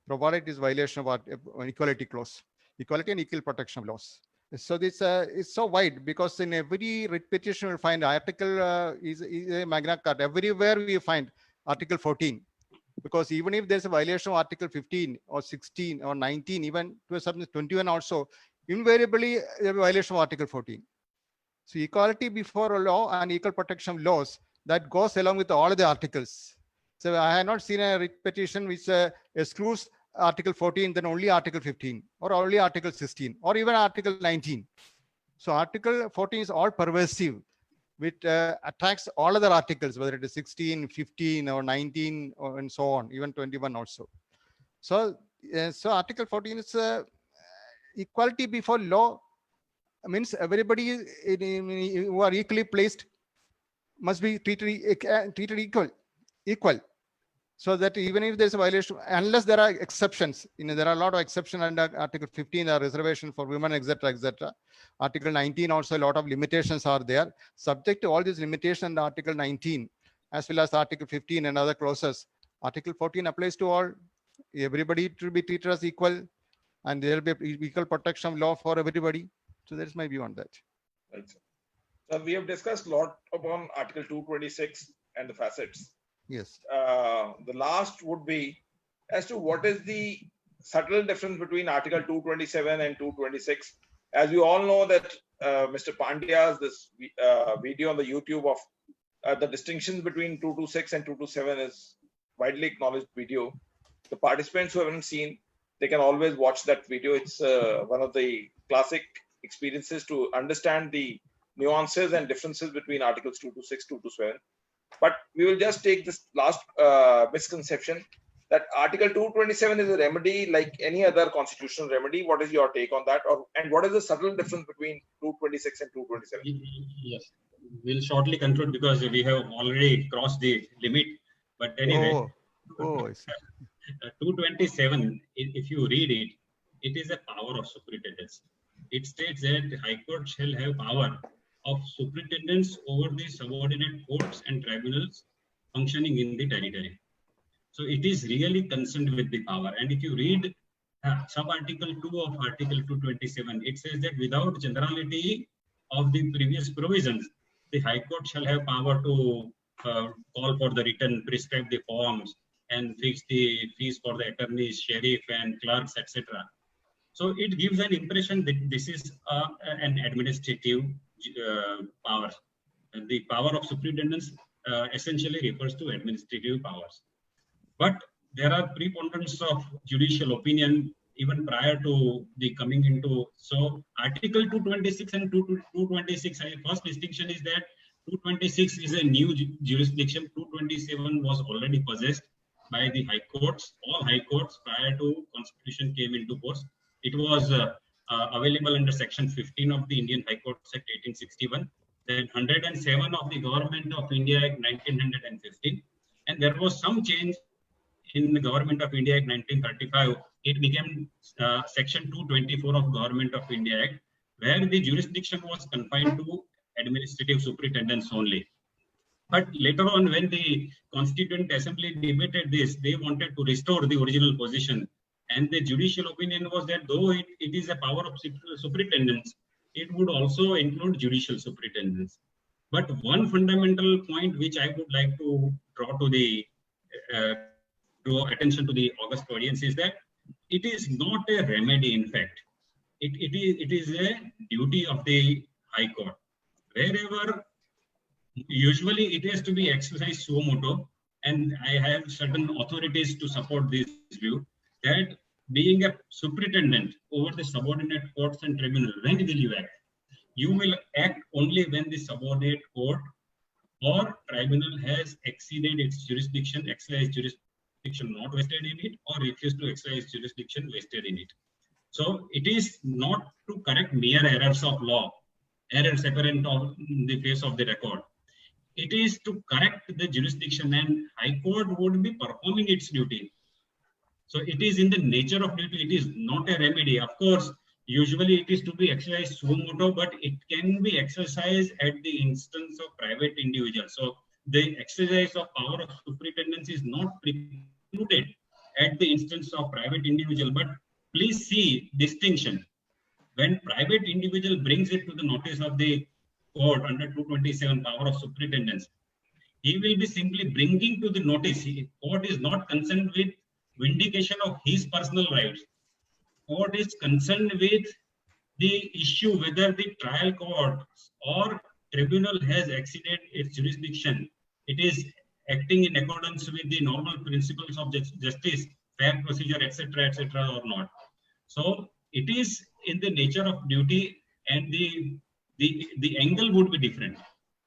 provided it is violation of equality clause, equality and equal protection laws. So this is so wide, because in every writ petition you'll find article is a Magna Carta. Everywhere we find Article 14, because even if there's a violation of Article 15 or 16 or 19, even to a certain 21 also, invariably a violation of Article 14. So equality before law and equal protection laws, that goes along with all the articles. So I have not seen a writ petition which excludes Article 14, then only Article 15, or only Article 16, or even Article 19. So Article 14 is all pervasive, which attacks all other articles, whether it is 16, 15, or 19, or, and so on, even 21 also. So, so Article 14 is equality before law, means everybody who are equally placed. must be treated equal. So that even if there's a violation, unless there are exceptions, there are a lot of exceptions under Article 15, there are reservation for women, etc., etc. Article 19 also a lot of limitations are there. Subject to all these limitations in Article 19, as well as Article 15 and other clauses, Article 14 applies to all. Everybody to be treated as equal, and there will be equal protection of law for everybody. So that's my view on that. Right, sir. So we have discussed a lot upon Article 226 and the facets. Yes. The last would be as to what is the subtle difference between Article 227 and 226. As we all know that Mr. Pandya's this video on the YouTube of the distinctions between 226 and 227 is widely acknowledged video. The participants who haven't seen, they can always watch that video. It's one of the classic experiences to understand the nuances and differences between Articles 226, 227. But we will just take this last misconception that Article 227 is a remedy like any other constitutional remedy. What is your take on that? And what is the subtle difference between 226 and 227? Yes, we'll shortly conclude because we have already crossed the limit. But anyway, I see. 227, if you read it, it is a power of superintendence. It states that the High Court shall have power of superintendence over the subordinate courts and tribunals functioning in the territory. So it is really concerned with the power. And if you read sub-article 2 of Article 227, it says that without generality of the previous provisions, the High Court shall have power to call for the written, prescribe the forms, and fix the fees for the attorneys, sheriff, and clerks, etc. So it gives an impression that this is an administrative power. And the power of superintendence essentially refers to administrative powers. But there are preponderance of judicial opinion even prior to the coming into. So Article 226 and 226, first distinction is that 226 is a new jurisdiction. 227 was already possessed by the high courts, all high courts prior to Constitution came into force. It was available under Section 15 of the Indian High Court Act 1861, then 107 of the Government of India Act 1915, and there was some change in the Government of India Act 1935. It became Section 224 of Government of India Act, where the jurisdiction was confined to administrative superintendence only. But later on, when the Constituent Assembly debated this, they wanted to restore the original position. And the judicial opinion was that though it is a power of superintendence, it would also include judicial superintendence. But one fundamental point which I would like to draw to the draw attention to the august audience is that it is not a remedy. In fact, it is a duty of the High Court. Wherever usually it has to be exercised suo motu, and I have certain authorities to support this view, that being a superintendent over the subordinate courts and tribunal, when will you act? You will act only when the subordinate court or tribunal has exceeded its jurisdiction, exercised jurisdiction not vested in it, or refused to exercise jurisdiction vested in it. So it is not to correct mere errors of law, errors apparent on the face of the record. It is to correct the jurisdiction, and High Court would be performing its duty. So it is in the nature of duty. It is not a remedy. Of course, usually it is to be exercised suo motu, but it can be exercised at the instance of private individuals. So the exercise of power of superintendence is not precluded at the instance of private individual. But please see distinction. When private individual brings it to the notice of the court under 227 power of superintendence, he will be simply bringing to the notice. Court is not concerned with vindication of his personal rights. Court is concerned with the issue whether the trial court or tribunal has exceeded its jurisdiction. It is acting in accordance with the normal principles of justice, fair procedure, etc., or not. So it is in the nature of duty, and the angle would be different.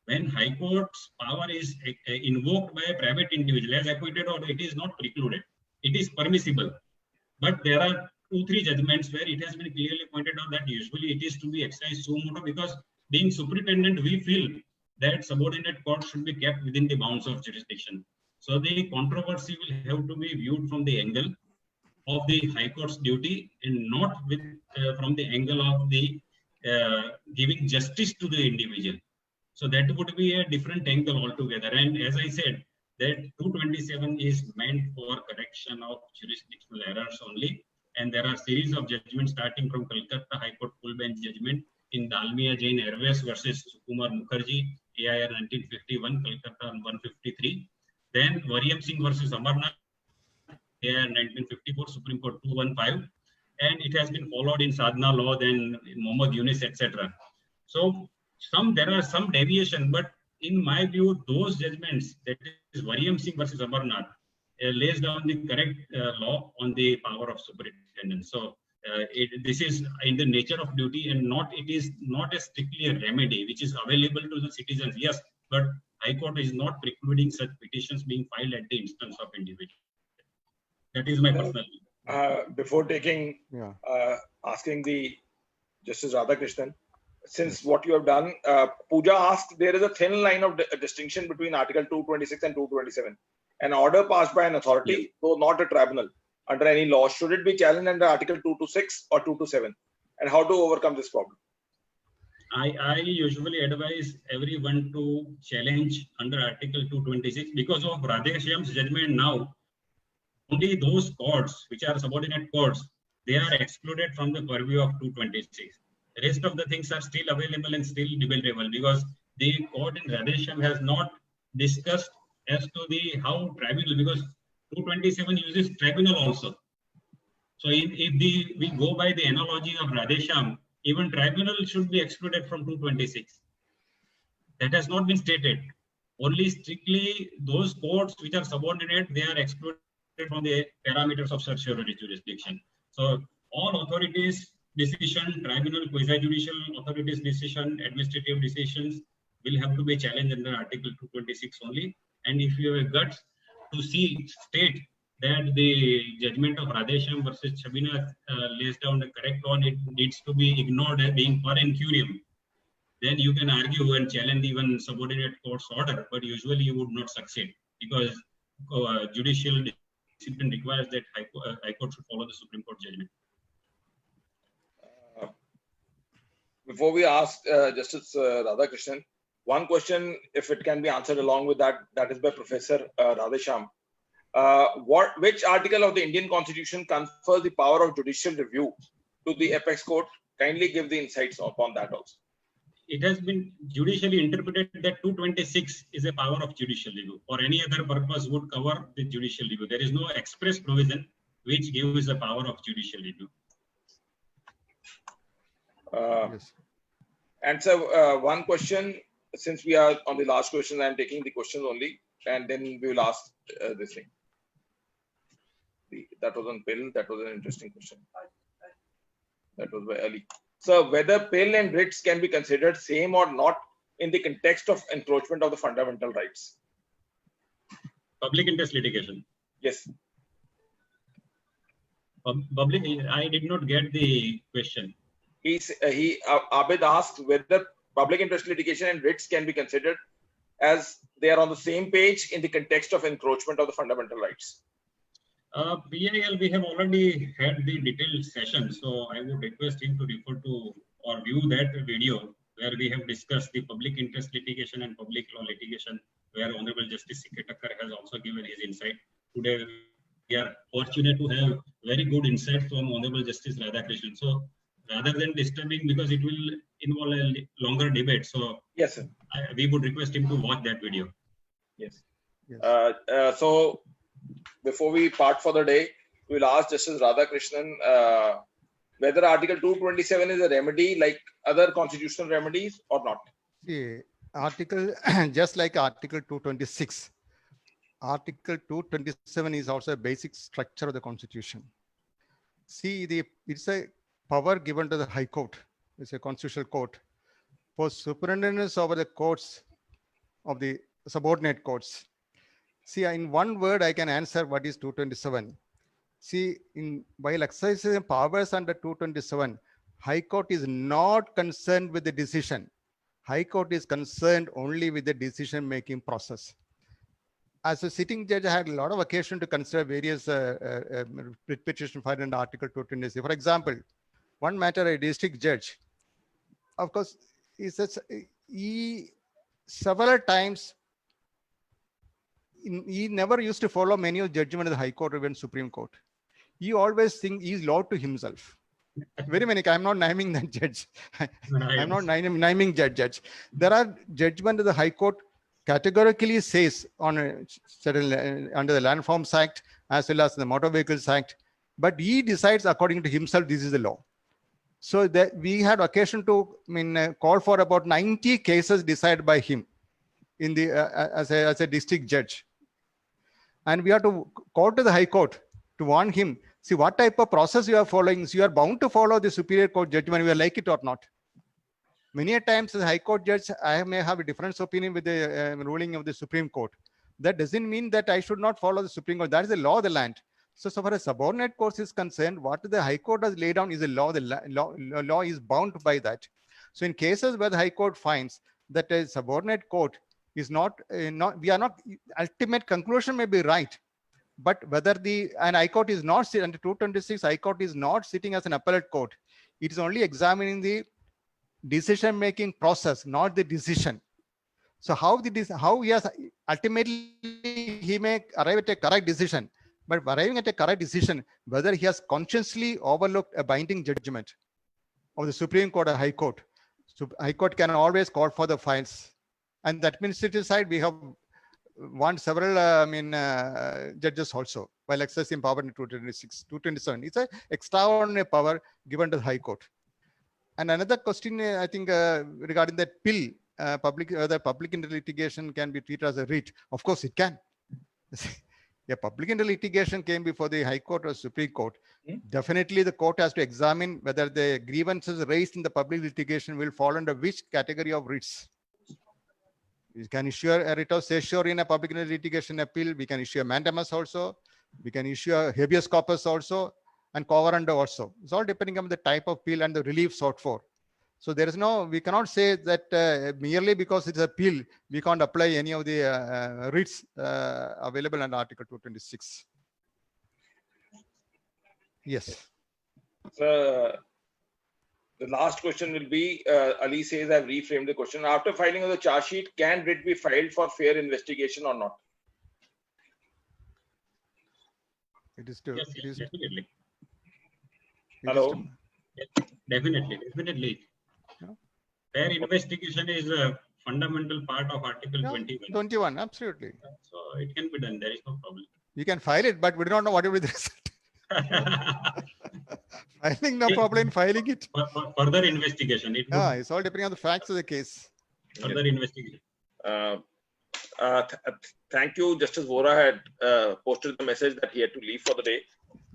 When High Court's power is invoked by a private individual as acquitted, or it is not precluded, it is permissible. But there are 2-3 judgments where it has been clearly pointed out that usually it is to be exercised suo motu, because being superintendent, we feel that subordinate courts should be kept within the bounds of jurisdiction. So the controversy will have to be viewed from the angle of the High Court's duty and not with from the angle of the giving justice to the individual. So that would be a different angle altogether. And as I said, that 227 is meant for correction of jurisdictional errors only. And there are series of judgments starting from Calcutta High Court full bench judgment in Dalmia Jain Airways versus Sukumar Mukherjee, AIR 1951, Calcutta 153. Then Variam Singh versus Amarnath, AIR 1954, Supreme Court 215. And it has been followed in Sadhna Law, then Mohammad Yunus, etc. So there are some deviation, but in my view, those judgments, that is Variam Singh versus Amarnath, lays down the correct law on the power of superintendence. So this is in the nature of duty, and it is not a strictly a remedy which is available to the citizens. Yes, but High Court is not precluding such petitions being filed at the instance of individual. That is my personal view. Before taking, asking the Justice Radhakrishnan, since what you have done, Pooja asked, there is a thin line of distinction between Article 226 and 227. An order passed by an authority, though not a tribunal, under any law, should it be challenged under Article 226 or 227? And how to overcome this problem? I usually advise everyone to challenge under Article 226 because of Radheshyam's judgment now. Only those courts which are subordinate courts, they are excluded from the purview of 226. The rest of the things are still available and still debatable because the court in Radheshyam has not discussed as to the how tribunal, because 227 uses tribunal also. So if we go by the analogy of Radheshyam, even tribunal should be excluded from 226. That has not been stated. Only strictly those courts which are subordinate, they are excluded from the parameters of certiorari jurisdiction. So all authorities' decision, tribunal, quasi-judicial authorities' decision, administrative decisions will have to be challenged under Article 226 only. And if you have guts to state that the judgment of Radheshyam versus Chabina lays down the correct law and it needs to be ignored as being per incurium, then you can argue and challenge even subordinate court's order, but usually you would not succeed because judicial discipline requires that High Court should follow the Supreme Court judgment. Before we ask Justice Radhakrishnan, one question, if it can be answered along with that, that is by Professor Radheshyam. Which article of the Indian Constitution confers the power of judicial review to the apex court? Kindly give the insights upon that also. It has been judicially interpreted that 226 is a power of judicial review, or any other purpose would cover the judicial review. There is no express provision which gives the power of judicial review. Yes. And so one question, since we are on the last question, I am taking the questions only, and then we will ask this thing. That was on pill. That was an interesting question. That was by Ali. So whether pill and writs can be considered same or not in the context of encroachment of the fundamental rights? Public interest litigation. Yes. Public, I did not get the question. Abid asked whether public interest litigation and writs can be considered as they are on the same page in the context of encroachment of the fundamental rights. PIL, we have already had the detailed session, so I would request him to refer to or view that video where we have discussed the public interest litigation and public law litigation, where Honorable Justice C.K. Thakkar has also given his insight. Today, we are fortunate to have very good insight from Honorable Justice Radhakrishnan. So rather than disturbing, because it will involve a longer debate, so yes, sir. We would request him to watch that video. Yes. Yes. So before we part for the day, we will ask Justice Radhakrishnan whether Article 227 is a remedy like other constitutional remedies or not. See, just like Article 226, Article 227 is also a basic structure of the Constitution. See, it's a power given to the High Court. It's a constitutional court for superintendence over the courts of the subordinate courts. See, in one word, I can answer what is 227. See, while exercising powers under 227, High Court is not concerned with the decision. High Court is concerned only with the decision-making process. As a sitting judge, I had a lot of occasion to consider various writ petition filed under Article 226. For example, one matter, a district judge, of course, he several times he never used to follow many of the judgment of the High Court or even Supreme Court. He always think he's law to himself. Very many. I'm not naming that judge. I'm not naming judge. There are judgment of the High Court categorically says on certain under the Land Forms Act as well as the Motor Vehicles Act, but he decides according to himself this is the law. So that we had occasion to call for about 90 cases decided by him in the as a district judge, and we have to call to the High Court to warn him. See what type of process you are following. So you are bound to follow the Superior Court judgment, whether you like it or not. Many a times as a High Court judge, I may have a different opinion with the ruling of the Supreme Court. That doesn't mean that I should not follow the Supreme Court. That is the law of the land. So far as subordinate courts is concerned, what the High Court has laid down is a law. The law is bound by that. So in cases where the High Court finds that a subordinate court is not, ultimate conclusion may be right, but whether High Court is not under 226, High Court is not sitting as an appellate court. It is only examining the decision-making process, not the decision. So how he has ultimately he may arrive at a correct decision, but arriving at a correct decision, whether he has consciously overlooked a binding judgment of the Supreme Court or High Court. So High Court can always call for the files. And the administrative side, we have won several judges also while exercising power in 226, 227. It's an extraordinary power given to the High Court. And another question, I think, regarding that bill, the public interest litigation can be treated as a writ. Of course, it can. Yeah, public interest litigation came before the High Court or Supreme Court. Definitely, the court has to examine whether the grievances raised in the public litigation will fall under which category of writs. We can issue a writ of censure in a public interest litigation appeal. We can issue a mandamus also. We can issue a habeas corpus also, and coverando also. It's all depending on the type of appeal and the relief sought for. So there is we cannot say that merely because it's a appeal, we can't apply any of the writs available under Article 226. Yes. The last question will be, Ali says, I've reframed the question. After filing of the charge sheet, can writ be filed for fair investigation or not? It is to. Yes, yes, definitely. Hello? Definitely. Yeah. Fair investigation is a fundamental part of Article 21. 21, absolutely. So it can be done. There is no problem. You can file it, but we do not know what will be the result. Filing, no problem in filing it. Further investigation. It's all depending on the facts of the case. Further investigation. Thank you. Justice Vora had posted the message that he had to leave for the day.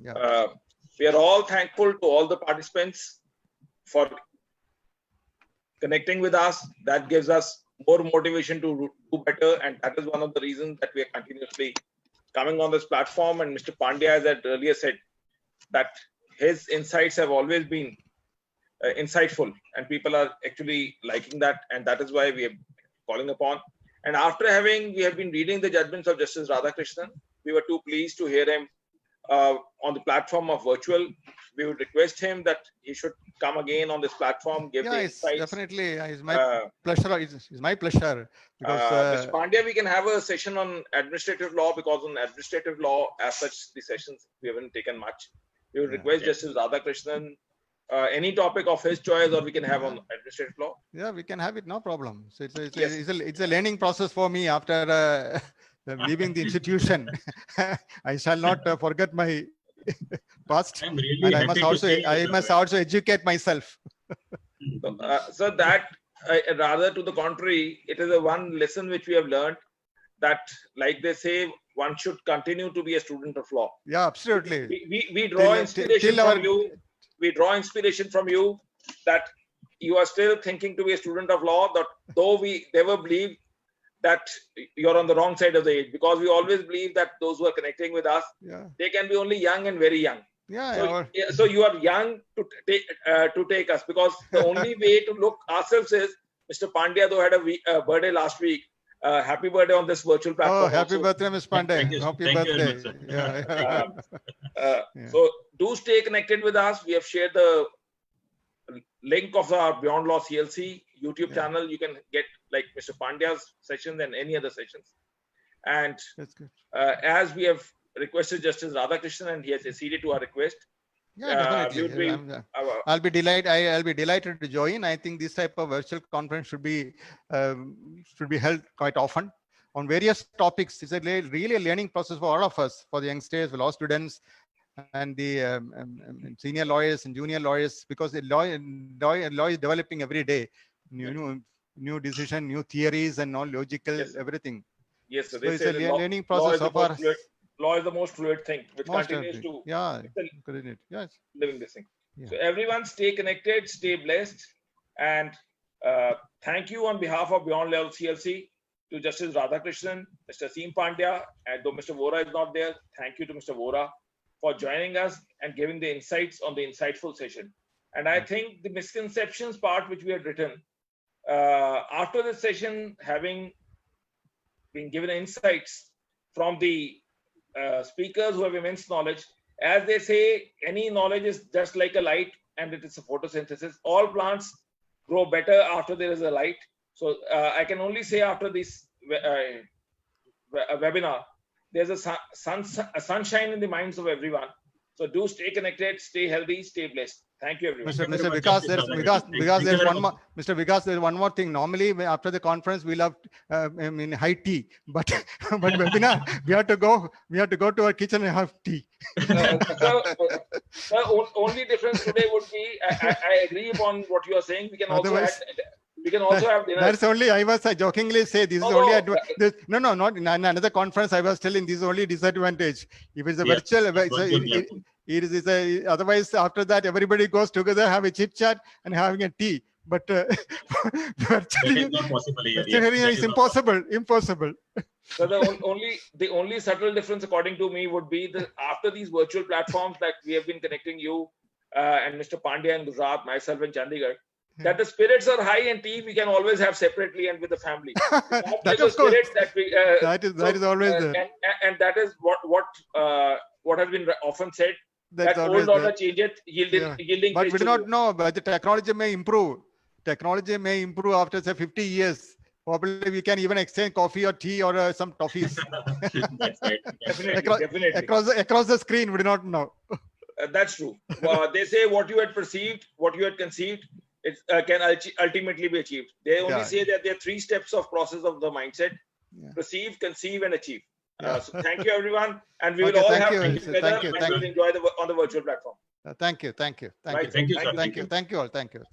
Yeah. We are all thankful to all the participants for connecting with us. That gives us more motivation to do better. And that is one of the reasons that we are continuously coming on this platform. And Mr. Pandya, as I earlier said, that his insights have always been insightful, and people are actually liking that. And that is why we are calling upon. And after we have been reading the judgments of Justice Radhakrishnan, we were too pleased to hear him on the platform of virtual. We would request him that he should come again on this platform, give the insights. Definitely. It's my pleasure. It's my pleasure. Because, Mr. Pandya, we can have a session on administrative law, because on administrative law, as such, the sessions we haven't taken much. We would request Justice Radhakrishnan any topic of his choice, or we can have on administrative law. Yeah, we can have it, no problem. So it's a learning process for me after leaving the institution. I shall not forget my past, Really, and I must also educate myself. So that rather to the contrary, it is a one lesson which we have learned, that, like they say, one should continue to be a student of law. Yeah, absolutely. We draw inspiration from you. We draw inspiration from you that you are still thinking to be a student of law, that though we never believe that you're on the wrong side of the age, because we always believe that those who are connecting with us, they can be only young and very young. So you are young to take us, because the only way to look ourselves is Mr. Pandya, though, had a birthday last week. Happy birthday on this virtual platform. Oh, happy also. birthday, Ms. Pandey. Thank you. Happy Thank you very birthday. much, sir. Yeah. Thank Yeah. So do stay connected with us. We have shared the link of our Beyond Law CLC YouTube Yeah. channel. You can get like Mr. Pandya's sessions and any other sessions. And That's good. as we have requested Justice Radhakrishnan and he has acceded to our request, Yeah, we would definitely. be, I'll be delighted. I'll be delighted to join. I think this type of virtual conference should be held quite often on various topics. It's a really a learning process for all of us, for the youngsters, for law students, and the senior lawyers and junior lawyers, because the law is developing every day. New decision, new theories, and all logical Yes, sir. everything. yes, so So they it's say a the law, learning law process is the so far. most fluid, law is the most fluid thing, which Most continues definitely. to Yeah, it's a correct. Yes. living this thing. Yeah. So everyone stay connected, stay blessed, and thank you on behalf of Beyond Law CLC to Justice Radhakrishnan, Mr. Seem Pandya, and though Mr. Vora is not there, thank you to Mr. Vora for joining us and giving the insights on the insightful session. And I think the misconceptions part which we had written, after the session, having been given insights from the speakers who have immense knowledge, as they say, any knowledge is just like a light and it is a photosynthesis. All plants grow better after there is a light. So I can only say after this webinar, there's a sunshine in the minds of everyone. So do stay connected, stay healthy, stay blessed. Thank you, everyone. Mr. very much, Vikas, Justice there's Radhakrishnan. Vikas, Thank you there's very one much. more. Mr. Vikas, there's one more thing. Normally, after the conference, we'll have high tea, but webinar, we have to go to our kitchen and have tea. The only difference today would be, I agree upon what you are saying. We can also Otherwise- have dinner. That's only, I was jokingly say this is No, only no, not in another conference. I was telling this is only disadvantage. If it's a Yes, virtual, virtual it is otherwise after that everybody goes together, have a chit chat and having a tea. But That virtually, is not possible here. virtually Yes, that it's is not impossible. So the only subtle difference, according to me, would be that after these virtual platforms that we have been connecting you and Mr. Pandya in Gujarat, myself in Chandigarh, that the spirits are high and tea we can always have separately and with the family. That There's a of course, spirit that we that is always there. and that is what has been often said, That's that always old order there. changeth, Yeah. yielding But grace we do to not you. know, but the technology may improve. Technology may improve after say 50 years. Probably we can even exchange coffee or tea or some toffees That's right. That's right. Definitely. across the screen. We do not know. That's true. They say what you had perceived, what you had conceived, it can ultimately be achieved. They only Yeah. say that there are 3 steps of process of the mindset: Yeah. perceive, conceive, and achieve. Yeah. So thank you, everyone, and we will Okay, all thank have you. tea Thank together you, and thank we'll you. enjoy on the virtual platform. Thank you. Right. Thank you, sir. Thank you all. Thank you.